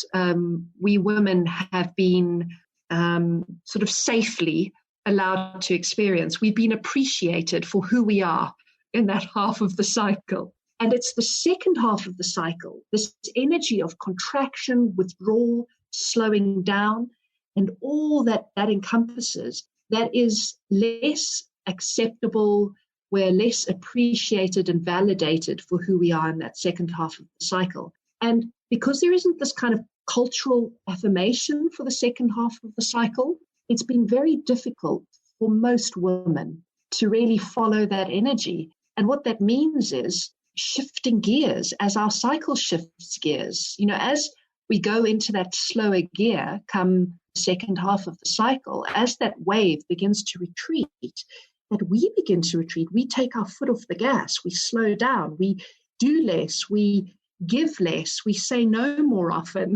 we women have been sort of safely allowed to experience. We've been appreciated for who we are in that half of the cycle. And it's the second half of the cycle, this energy of contraction, withdrawal, slowing down, and all that encompasses, that is less acceptable. We're less appreciated and validated for who we are in that second half of the cycle. And because there isn't this kind of cultural affirmation for the second half of the cycle, it's been very difficult for most women to really follow that energy. And what that means is shifting gears as our cycle shifts gears. You know, as we go into that slower gear come the second half of the cycle, as that wave begins to retreat, that we begin to retreat, we take our foot off the gas, we slow down, we do less, we give less, we say no more often.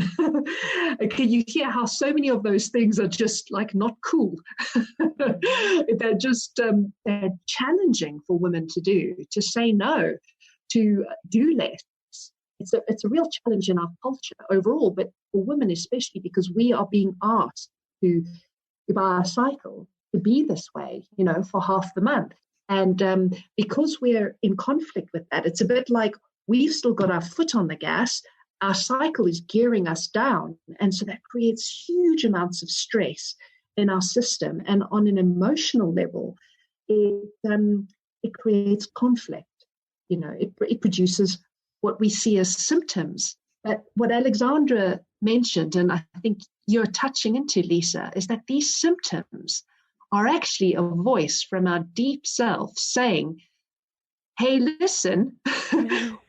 Can you hear how so many of those things are just like not cool? They're just they're challenging for women to do, to say no, to do less. It's a real challenge in our culture overall, but for women especially, because we are being asked to by our cycle to be this way, you know, for half the month. And because we're in conflict with that, it's a bit like we've still got our foot on the gas, our cycle is gearing us down. And so that creates huge amounts of stress in our system. And on an emotional level, it creates conflict. You know, it produces what we see as symptoms. But what Alexandra mentioned, and I think you're touching into, Lisa, is that these symptoms are actually a voice from our deep self saying, hey, listen,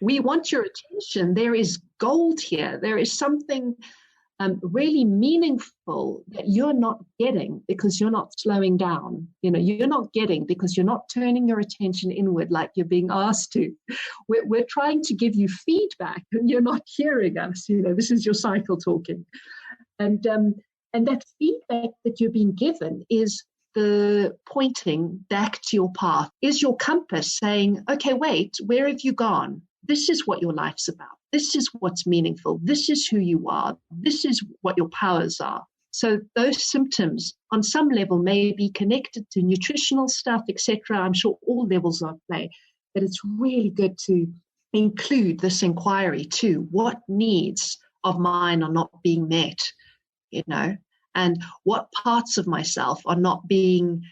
we want your attention. There is gold here. There is something really meaningful that you're not getting because you're not slowing down. You know, you're not getting because you're not turning your attention inward like you're being asked to. We're trying to give you feedback and you're not hearing us. You know, this is your cycle talking. And that feedback that you're being given is the pointing back to your path, is your compass saying, okay, wait, where have you gone? This is what your life's about. This is what's meaningful. This is who you are. This is what your powers are. So those symptoms on some level may be connected to nutritional stuff, etc. I'm sure all levels are at play, but it's really good to include this inquiry too. What needs of mine are not being met, you know? And what parts of myself are not being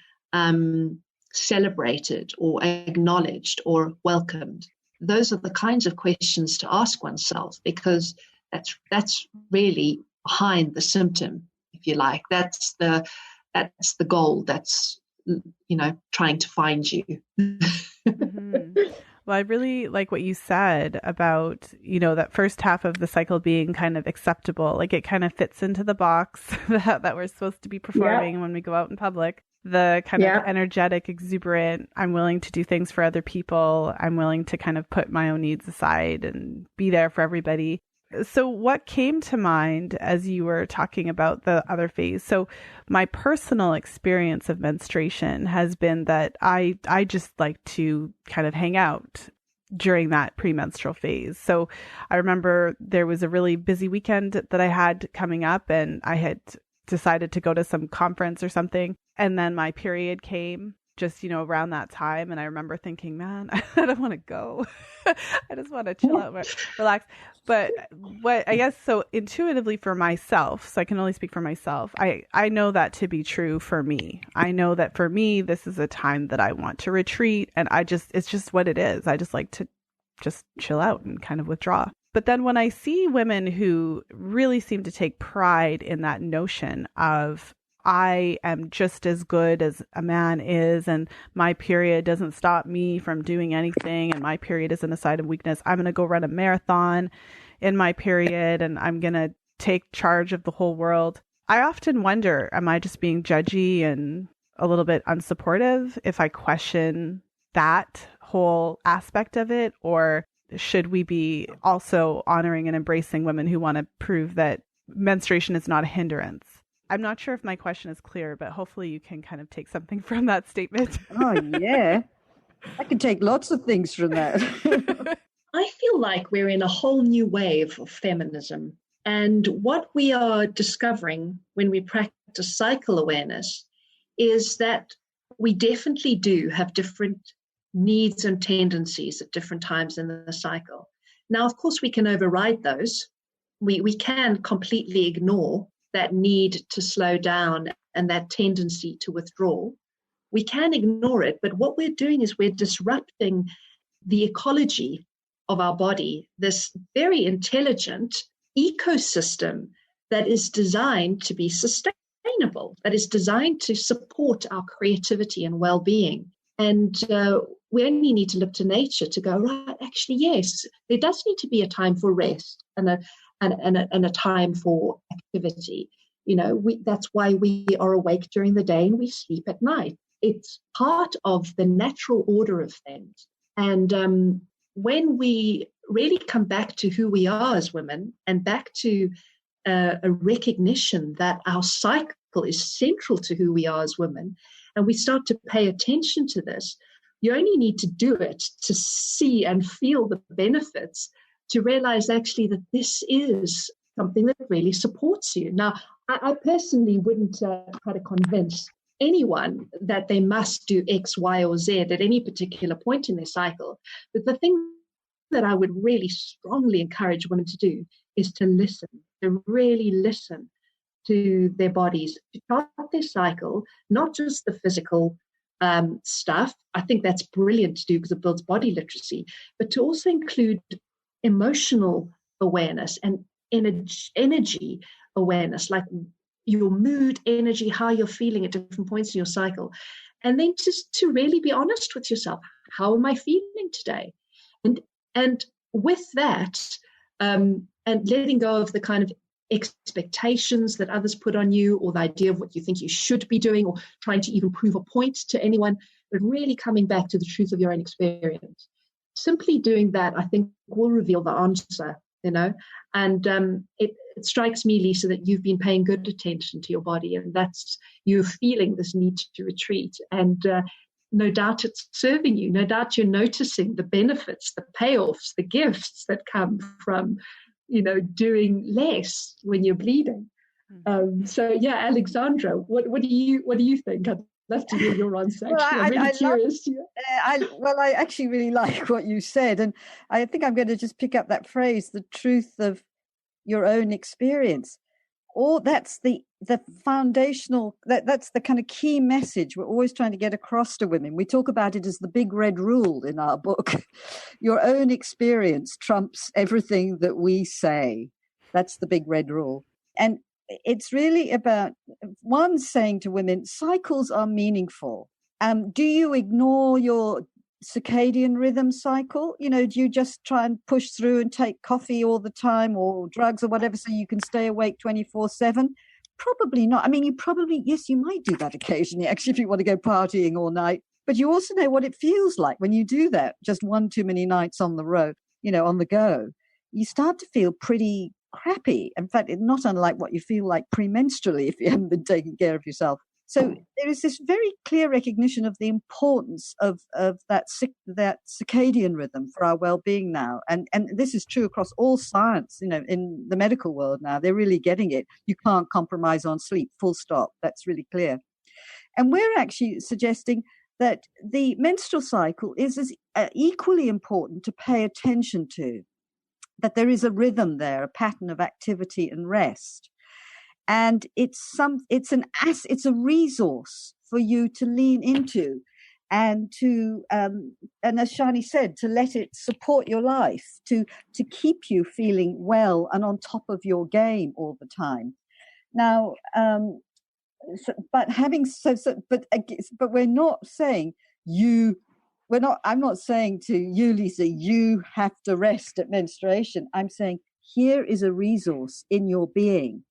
celebrated or acknowledged or welcomed? Those are the kinds of questions to ask oneself, because that's really behind the symptom, if you like. That's the goal. That's, you know, trying to find you. Mm-hmm. Well, I really like what you said about, you know, that first half of the cycle being kind of acceptable. Like it kind of fits into the box that we're supposed to be performing when we go out in public. The kind of energetic, exuberant, I'm willing to do things for other people. I'm willing to kind of put my own needs aside and be there for everybody. So what came to mind as you were talking about the other phase? So my personal experience of menstruation has been that I just like to kind of hang out during that premenstrual phase. So I remember there was a really busy weekend that I had coming up, and I had decided to go to some conference or something. And then my period came just, you know, around that time. And I remember thinking, man, I don't want to go. I just want to chill out, relax. But what I guess, so intuitively for myself, so I can only speak for myself, I know that to be true for me. I know that for me, this is a time that I want to retreat. And it's just what it is. I just like to just chill out and kind of withdraw. But then when I see women who really seem to take pride in that notion of, I am just as good as a man is, and my period doesn't stop me from doing anything, and my period isn't a sign of weakness. I'm going to go run a marathon in my period, and I'm going to take charge of the whole world. I often wonder, am I just being judgy and a little bit unsupportive if I question that whole aspect of it? Or should we be also honoring and embracing women who want to prove that menstruation is not a hindrance? I'm not sure if my question is clear, but hopefully you can kind of take something from that statement. Oh, yeah. I can take lots of things from that. I feel like we're in a whole new wave of feminism. And what we are discovering when we practice cycle awareness is that we definitely do have different needs and tendencies at different times in the cycle. Now, of course, we can override those. We can completely ignore that need to slow down and that tendency to withdraw. We can ignore it, but what we're doing is we're disrupting the ecology of our body, this very intelligent ecosystem that is designed to be sustainable, that is designed to support our creativity and well-being. And we only need to look to nature to go, right, actually, yes, there does need to be a time for rest and a time for activity. You know, that's why we are awake during the day and we sleep at night. It's part of the natural order of things. And when we really come back to who we are as women and back to a recognition that our cycle is central to who we are as women, and we start to pay attention to this, you only need to do it to see and feel the benefits, to realize actually that this is something that really supports you. Now, I personally wouldn't try to convince anyone that they must do X, Y, or Z at any particular point in their cycle. But the thing that I would really strongly encourage women to do is to listen, to really listen to their bodies, to chart their cycle, not just the physical stuff. I think that's brilliant to do because it builds body literacy, but to also include emotional awareness and energy awareness, like your mood, energy, how you're feeling at different points in your cycle. And then just to really be honest with yourself. How am I feeling today? And with that, and letting go of the kind of expectations that others put on you, or the idea of what you think you should be doing, or trying to even prove a point to anyone, but really coming back to the truth of your own experience. Simply doing that, I think, will reveal the answer, you know. And it strikes me, Lisa, that you've been paying good attention to your body, and that's you're feeling this need to retreat. And no doubt it's serving you. No doubt you're noticing the benefits, the payoffs, the gifts that come from, you know, doing less when you're bleeding. So yeah, Alexandra, what do you think? I'd love to hear your answer. Actually, I'm really curious. I actually really like what you said, and I think I'm going to just pick up that phrase, the truth of your own experience. Or that's the foundational, that's the kind of key message we're always trying to get across to women. We talk about it as the big red rule in our book. Your own experience trumps everything that we say. That's the big red rule. And it's really about, one, saying to women, cycles are meaningful. Do you ignore your circadian rhythm cycle? You know, do you just try and push through and take coffee all the time or drugs or whatever so you can stay awake 24/7? Probably not. I mean, yes, you might do that occasionally, actually, if you want to go partying all night. But you also know what it feels like when you do that, just one too many nights on the road, you know, on the go. You start to feel pretty crappy. In fact, it's not unlike what you feel like premenstrually if you haven't been taking care of yourself. So there is this very clear recognition of the importance of that circadian rhythm for our well-being now. And this is true across all science, you know, in the medical world now. They're really getting it. You can't compromise on sleep, full stop. That's really clear. And we're actually suggesting that the menstrual cycle is as equally important to pay attention to, that there is a rhythm there, a pattern of activity and rest. And it's a resource for you to lean into and to and as Sjanie said, to let it support your life, to keep you feeling well and on top of your game all the time. Now, but we're not saying I'm not saying to you, Lisa, you have to rest at menstruation. I'm saying here is a resource in your being,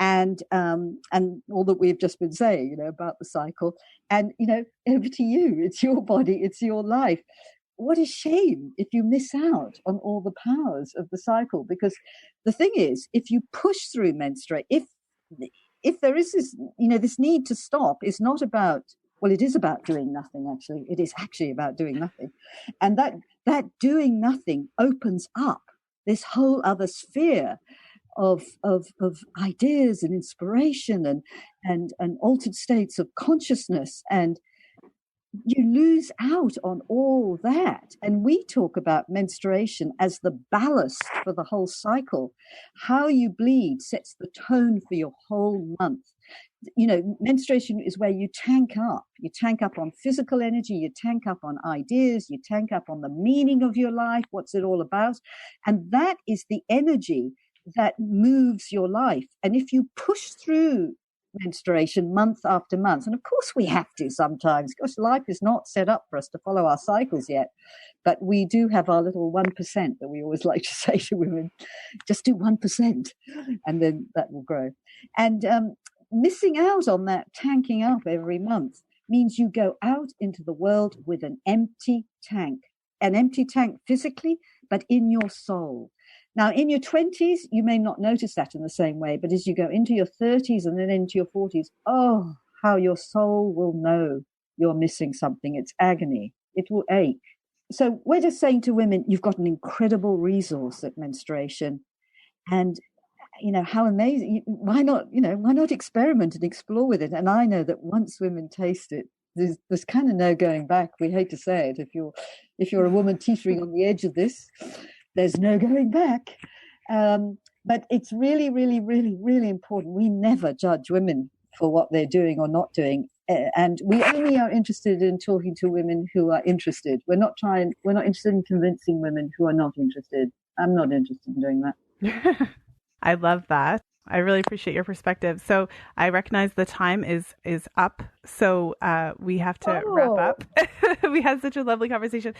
and all that we've just been saying, about the cycle, and over to you. It's your body, it's your life. What a shame if you miss out on all the powers of the cycle, because the thing is, if you push through menstruate, if there is this, this need to stop, is not about, well, it is about doing nothing, actually. It is actually about doing nothing. And that doing nothing opens up this whole other sphere of ideas and inspiration and altered states of consciousness. And you lose out on all that. And we talk about menstruation as the ballast for the whole cycle. How you bleed sets the tone for your whole month. Menstruation is where you tank up. You tank up on physical energy, you tank up on ideas, you tank up on the meaning of your life, what's it all about. And that is the energy that moves your life. And if you push through menstruation month after month, and of course we have to sometimes, because life is not set up for us to follow our cycles yet, but we do have our little 1% that we always like to say to women, just do 1% and then that will grow. And missing out on that tanking up every month means you go out into the world with an empty tank physically, but in your soul. Now, in your 20s, you may not notice that in the same way, but as you go into your 30s and then into your 40s, oh, how your soul will know you're missing something. It's agony. It will ache. So we're just saying to women, you've got an incredible resource at menstruation. And, how amazing. Why not experiment and explore with it? And I know that once women taste it, there's kind of no going back. We hate to say it. If you're a woman teetering on the edge of this, there's no going back. But it's really, really, really, really important. We never judge women for what they're doing or not doing. And we only are interested in talking to women who are interested. We're not interested in convincing women who are not interested. I'm not interested in doing that. I love that. I really appreciate your perspective. So I recognize the time is up. So we have to wrap up. We had such a lovely conversation.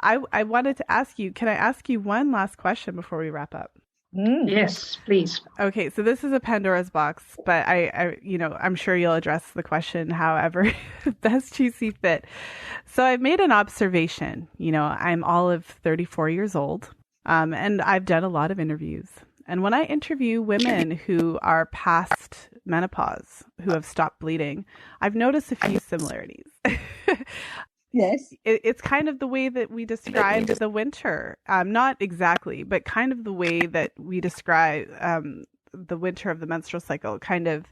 I wanted to ask you, can I ask you one last question before we wrap up? Yes, please. Okay, so this is a Pandora's box, but I'm sure you'll address the question however best you see fit. So I've made an observation. I'm all of 34 years old, and I've done a lot of interviews. And when I interview women who are past menopause, who have stopped bleeding, I've noticed a few similarities. Yes. It's kind of the way that we describe the winter. Not exactly, but kind of the way that we describe the winter of the menstrual cycle, kind of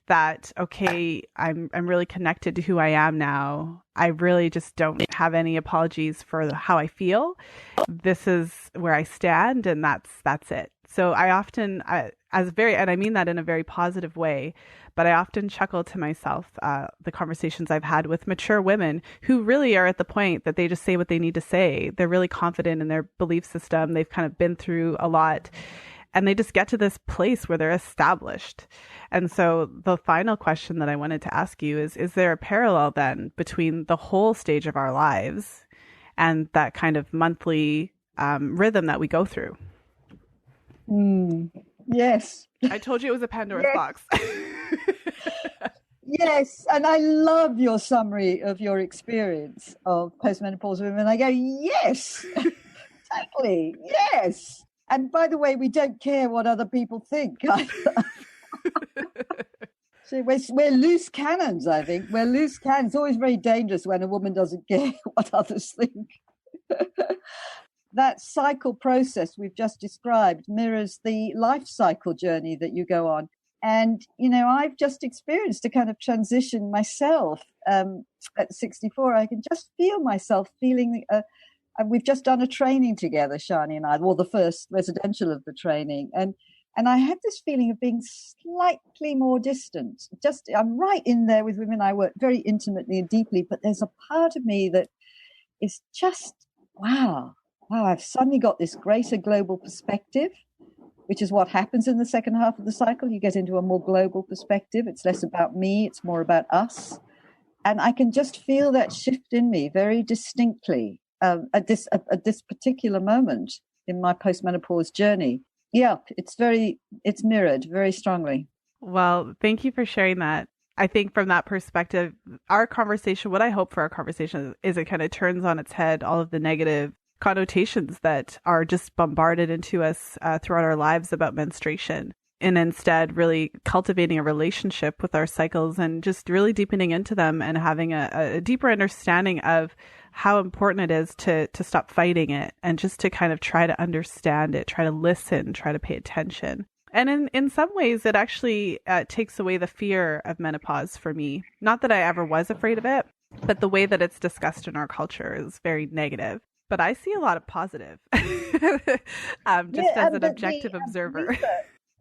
that, okay, I'm really connected to who I am now. I really just don't have any apologies for how I feel. This is where I stand, and that's it. So I often, and I mean that in a very positive way, but I often chuckle to myself, the conversations I've had with mature women who really are at the point that they just say what they need to say. They're really confident in their belief system. They've kind of been through a lot, and they just get to this place where they're established. And so the final question that I wanted to ask you is there a parallel then between the whole stage of our lives and that kind of monthly rhythm that we go through? Yes. I told you it was a Pandora's box. Yes. And I love your summary of your experience of postmenopausal women. I go, yes, totally. Yes. And by the way, we don't care what other people think. So we're loose cannons, I think. We're loose cannons. It's always very dangerous when a woman doesn't care what others think. That cycle process we've just described mirrors the life cycle journey that you go on. And, I've just experienced a kind of transition myself at 64. I can just feel myself feeling, we've just done a training together, Sjanie and I, the first residential of the training. And And I had this feeling of being slightly more distant. I'm right in there with women I work very intimately and deeply, but there's a part of me that is just, wow, I've suddenly got this greater global perspective, which is what happens in the second half of the cycle. You get into a more global perspective. It's less about me, it's more about us. And I can just feel that shift in me very distinctly at this particular moment in my postmenopause journey. Yeah, it's mirrored very strongly. Well, thank you for sharing that. I think from that perspective, our conversation, what I hope for our conversation is it kind of turns on its head all of the negative connotations that are just bombarded into us throughout our lives about menstruation. And instead really cultivating a relationship with our cycles and just really deepening into them and having a deeper understanding of how important it is to stop fighting it and just to kind of try to understand it, try to listen, try to pay attention. And in some ways, it actually takes away the fear of menopause for me. Not that I ever was afraid of it, but the way that it's discussed in our culture is very negative. But I see a lot of positive, just as an objective observer.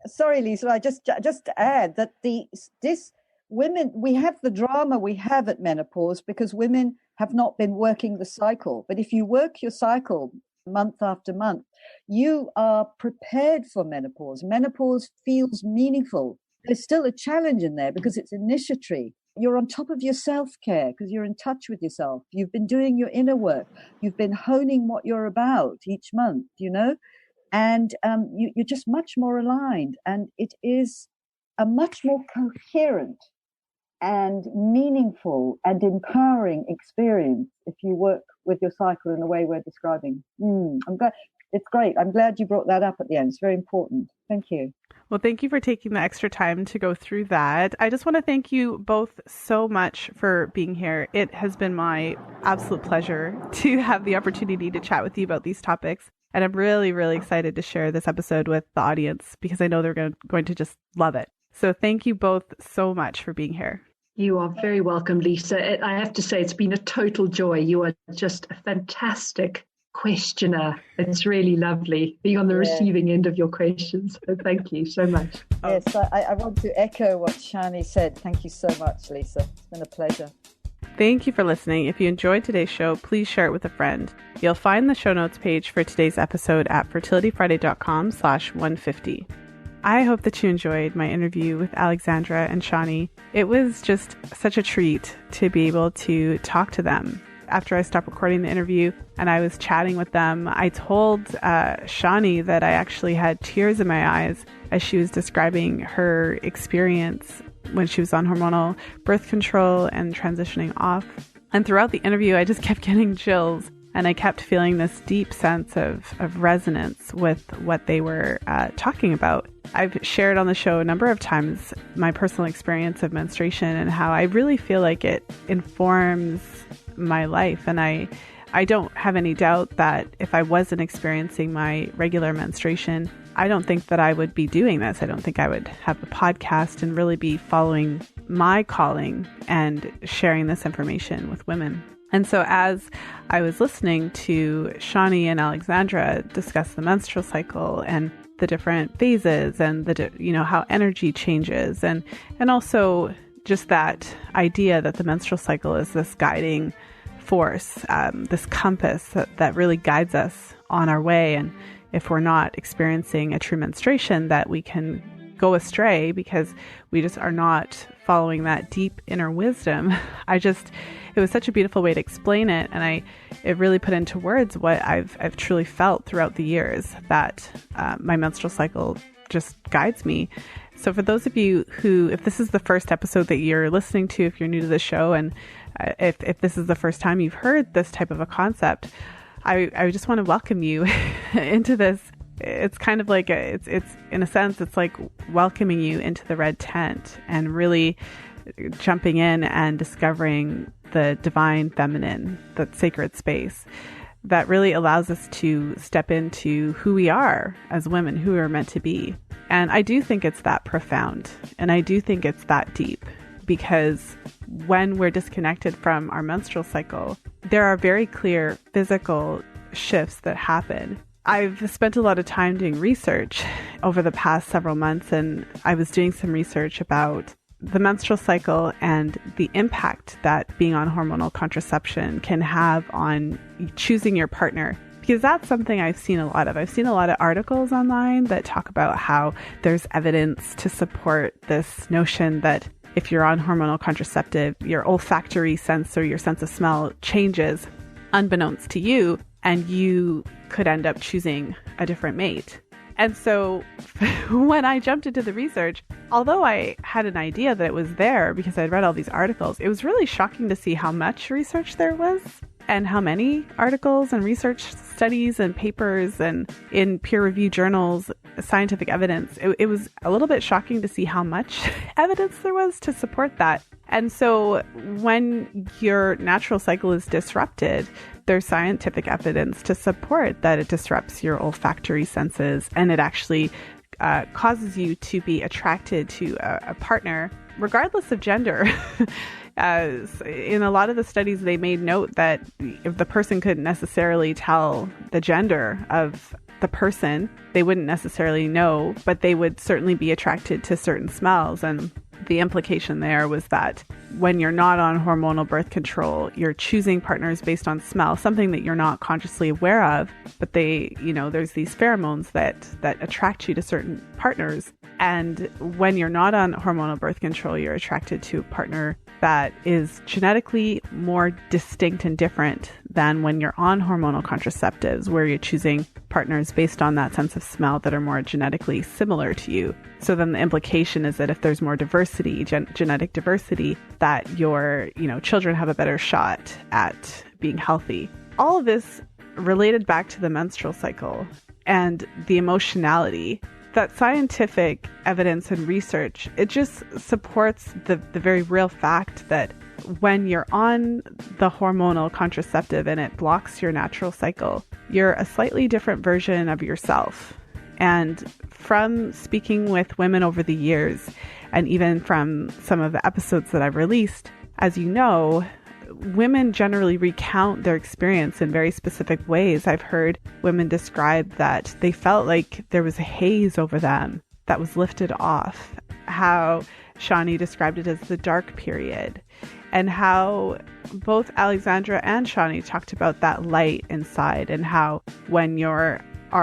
Sorry, Lisa, I just to add that this women, we have the drama we have at menopause because women have not been working the cycle. But if you work your cycle month after month, you are prepared for menopause. Menopause feels meaningful. There's still a challenge in there because it's initiatory. You're on top of your self-care because you're in touch with yourself. You've been doing your inner work. You've been honing what you're about each month, and you're just much more aligned. And it is a much more coherent and meaningful and empowering experience if you work with your cycle in the way we're describing. I'm glad. It's great. I'm glad you brought that up at the end. It's very important. Thank you. Well, thank you for taking the extra time to go through that. I just want to thank you both so much for being here. It has been my absolute pleasure to have the opportunity to chat with you about these topics. And I'm really, really excited to share this episode with the audience because I know they're going to just love it. So thank you both so much for being here. You are very welcome, Lisa. I have to say, it's been a total joy. You are just a fantastic questioner. It's really lovely being on the receiving end of your questions. So thank you so much. Yes, I want to echo what Sjanie said. Thank you so much, Lisa. It's been a pleasure. Thank you for listening. If you enjoyed today's show, please share it with a friend. You'll find the show notes page for today's episode at fertilityfriday.com/150. I hope that you enjoyed my interview with Alexandra and Sjanie. It was just such a treat to be able to talk to them. After I stopped recording the interview and I was chatting with them, I told Sjanie that I actually had tears in my eyes as she was describing her experience when she was on hormonal birth control and transitioning off. And throughout the interview, I just kept getting chills. And I kept feeling this deep sense of resonance with what they were talking about. I've shared on the show a number of times my personal experience of menstruation and how I really feel like it informs my life. And I don't have any doubt that if I wasn't experiencing my regular menstruation, I don't think that I would be doing this. I don't think I would have a podcast and really be following my calling and sharing this information with women. And so as I was listening to Sjanie and Alexandra discuss the menstrual cycle and the different phases and how energy changes and also just that idea that the menstrual cycle is this guiding force, this compass that really guides us on our way. And if we're not experiencing a true menstruation, that we can go astray because we just are not following that deep inner wisdom. It was such a beautiful way to explain it. And it really put into words what I've truly felt throughout the years, that my menstrual cycle just guides me. So for those of you who, if this is the first episode that you're listening to, if you're new to the show, and if this is the first time you've heard this type of a concept, I just want to welcome you into this. It's kind of like it's in a sense, it's like welcoming you into the red tent and really jumping in and discovering the divine feminine, that sacred space that really allows us to step into who we are as women, who we're meant to be. And I do think it's that profound, and I do think it's that deep, because when we're disconnected from our menstrual cycle, there are very clear physical shifts that happen. I've spent a lot of time doing research over the past several months, and I was doing some research about the menstrual cycle and the impact that being on hormonal contraception can have on choosing your partner. Because that's something I've seen a lot of. I've seen a lot of articles online that talk about how there's evidence to support this notion that if you're on hormonal contraceptive, your olfactory sense or your sense of smell changes unbeknownst to you, and you could end up choosing a different mate. And so when I jumped into the research, although I had an idea that it was there because I'd read all these articles, it was really shocking to see how much research there was and how many articles and research studies and papers and in peer-reviewed journals, scientific evidence. It was a little bit shocking to see how much evidence there was to support that. And so when your natural cycle is disrupted, there's scientific evidence to support that it disrupts your olfactory senses, and it actually causes you to be attracted to a partner regardless of gender. In a lot of the studies, they made note that if the person couldn't necessarily tell the gender of the person, they wouldn't necessarily know, but they would certainly be attracted to certain smells. And the implication there was that when you're not on hormonal birth control, you're choosing partners based on smell, something that you're not consciously aware of, but there's these pheromones that attract you to certain partners. And when you're not on hormonal birth control, you're attracted to a partner that is genetically more distinct and different than when you're on hormonal contraceptives, where you're choosing partners based on that sense of smell that are more genetically similar to you. So then the implication is that if there's more diversity, genetic diversity, that your children have a better shot at being healthy. All of this related back to the menstrual cycle and the emotionality. That scientific evidence and research, it just supports the very real fact that when you're on the hormonal contraceptive and it blocks your natural cycle, you're a slightly different version of yourself. And from speaking with women over the years, and even from some of the episodes that I've released, as you know, women generally recount their experience in very specific ways. I've heard women describe that they felt like there was a haze over them that was lifted off. How Sjanie described it as the dark period, and how both Alexandra and Sjanie talked about that light inside, and how when you are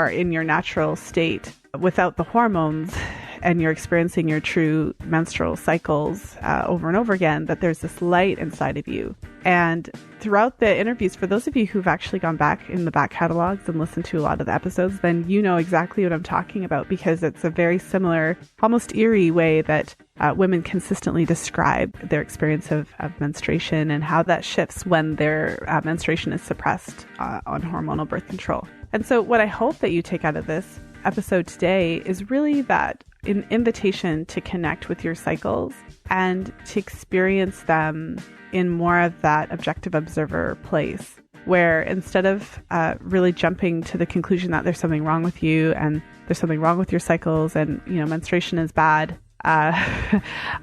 in your natural state without the hormones and you're experiencing your true menstrual cycles over and over again, that there's this light inside of you. And throughout the interviews, for those of you who've actually gone back in the back catalogs and listened to a lot of the episodes, then you know exactly what I'm talking about, because it's a very similar, almost eerie way that women consistently describe their experience of menstruation and how that shifts when their menstruation is suppressed on hormonal birth control. And so what I hope that you take out of this episode today is really that an invitation to connect with your cycles and to experience them in more of that objective observer place, where instead of really jumping to the conclusion that there's something wrong with you and there's something wrong with your cycles and, menstruation is bad,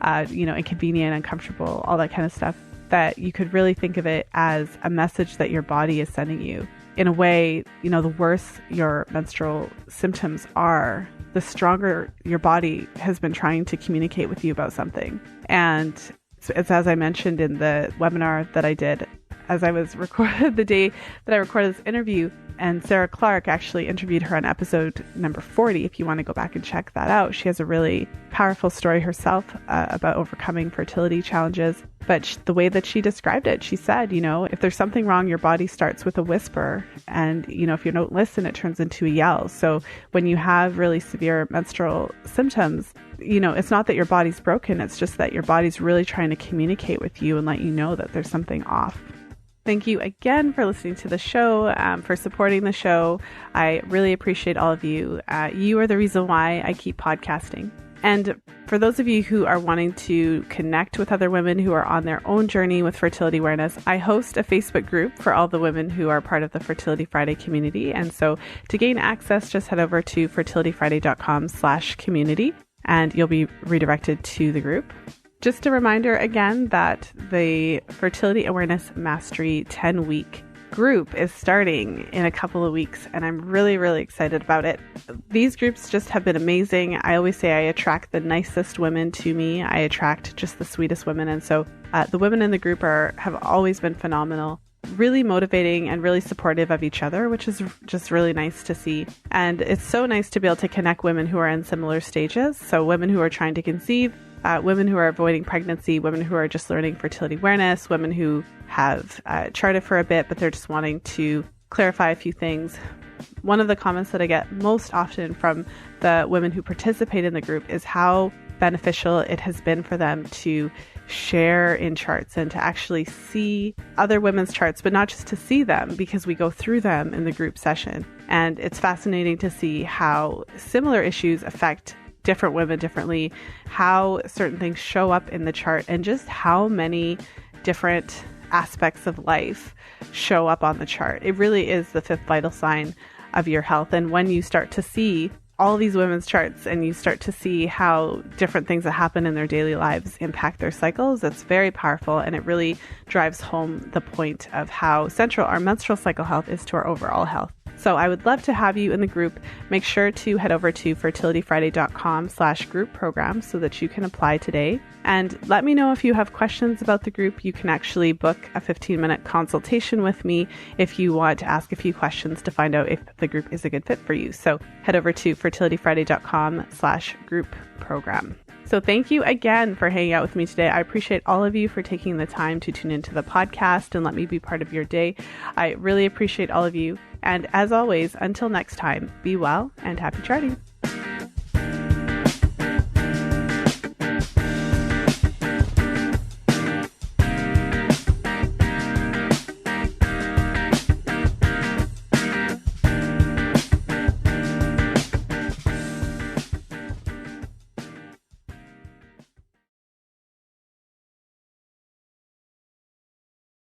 inconvenient, uncomfortable, all that kind of stuff, that you could really think of it as a message that your body is sending you. In a way, the worse your menstrual symptoms are, the stronger your body has been trying to communicate with you about something. And it's as I mentioned in the webinar that I did, as I was recorded the day that I recorded this interview, and Sarah Clark actually interviewed her on episode number 40. If you want to go back and check that out, she has a really powerful story herself about overcoming fertility challenges. But the way that she described it, she said, if there's something wrong, your body starts with a whisper. And, if you don't listen, it turns into a yell. So when you have really severe menstrual symptoms, it's not that your body's broken. It's just that your body's really trying to communicate with you and let you know that there's something off. Thank you again for listening to the show, for supporting the show. I really appreciate all of you. You are the reason why I keep podcasting. And for those of you who are wanting to connect with other women who are on their own journey with fertility awareness, I host a Facebook group for all the women who are part of the Fertility Friday community. And so to gain access, just head over to fertilityfriday.com/community and you'll be redirected to the group. Just a reminder again that the Fertility Awareness Mastery 10-week group is starting in a couple of weeks, and I'm really, really excited about it. These groups just have been amazing. I always say I attract the nicest women to me. I attract just the sweetest women. And so the women in the group have always been phenomenal, really motivating and really supportive of each other, which is just really nice to see. And it's so nice to be able to connect women who are in similar stages. So women who are trying to conceive, women who are avoiding pregnancy, women who are just learning fertility awareness, women who have charted for a bit, but they're just wanting to clarify a few things. One of the comments that I get most often from the women who participate in the group is how beneficial it has been for them to share in charts and to actually see other women's charts, but not just to see them, because we go through them in the group session. And it's fascinating to see how similar issues affect different women differently, how certain things show up in the chart, and just how many different aspects of life show up on the chart. It really is the fifth vital sign of your health. And when you start to see all these women's charts and you start to see how different things that happen in their daily lives impact their cycles, it's very powerful, and it really drives home the point of how central our menstrual cycle health is to our overall health. So I would love to have you in the group. Make sure to head over to fertilityfriday.com/group program so that you can apply today. And let me know if you have questions about the group. You can actually book a 15-minute consultation with me if you want to ask a few questions to find out if the group is a good fit for you. So head over to fertilityfriday.com/group program. So thank you again for hanging out with me today. I appreciate all of you for taking the time to tune into the podcast and let me be part of your day. I really appreciate all of you. And as always, until next time, be well and happy charting.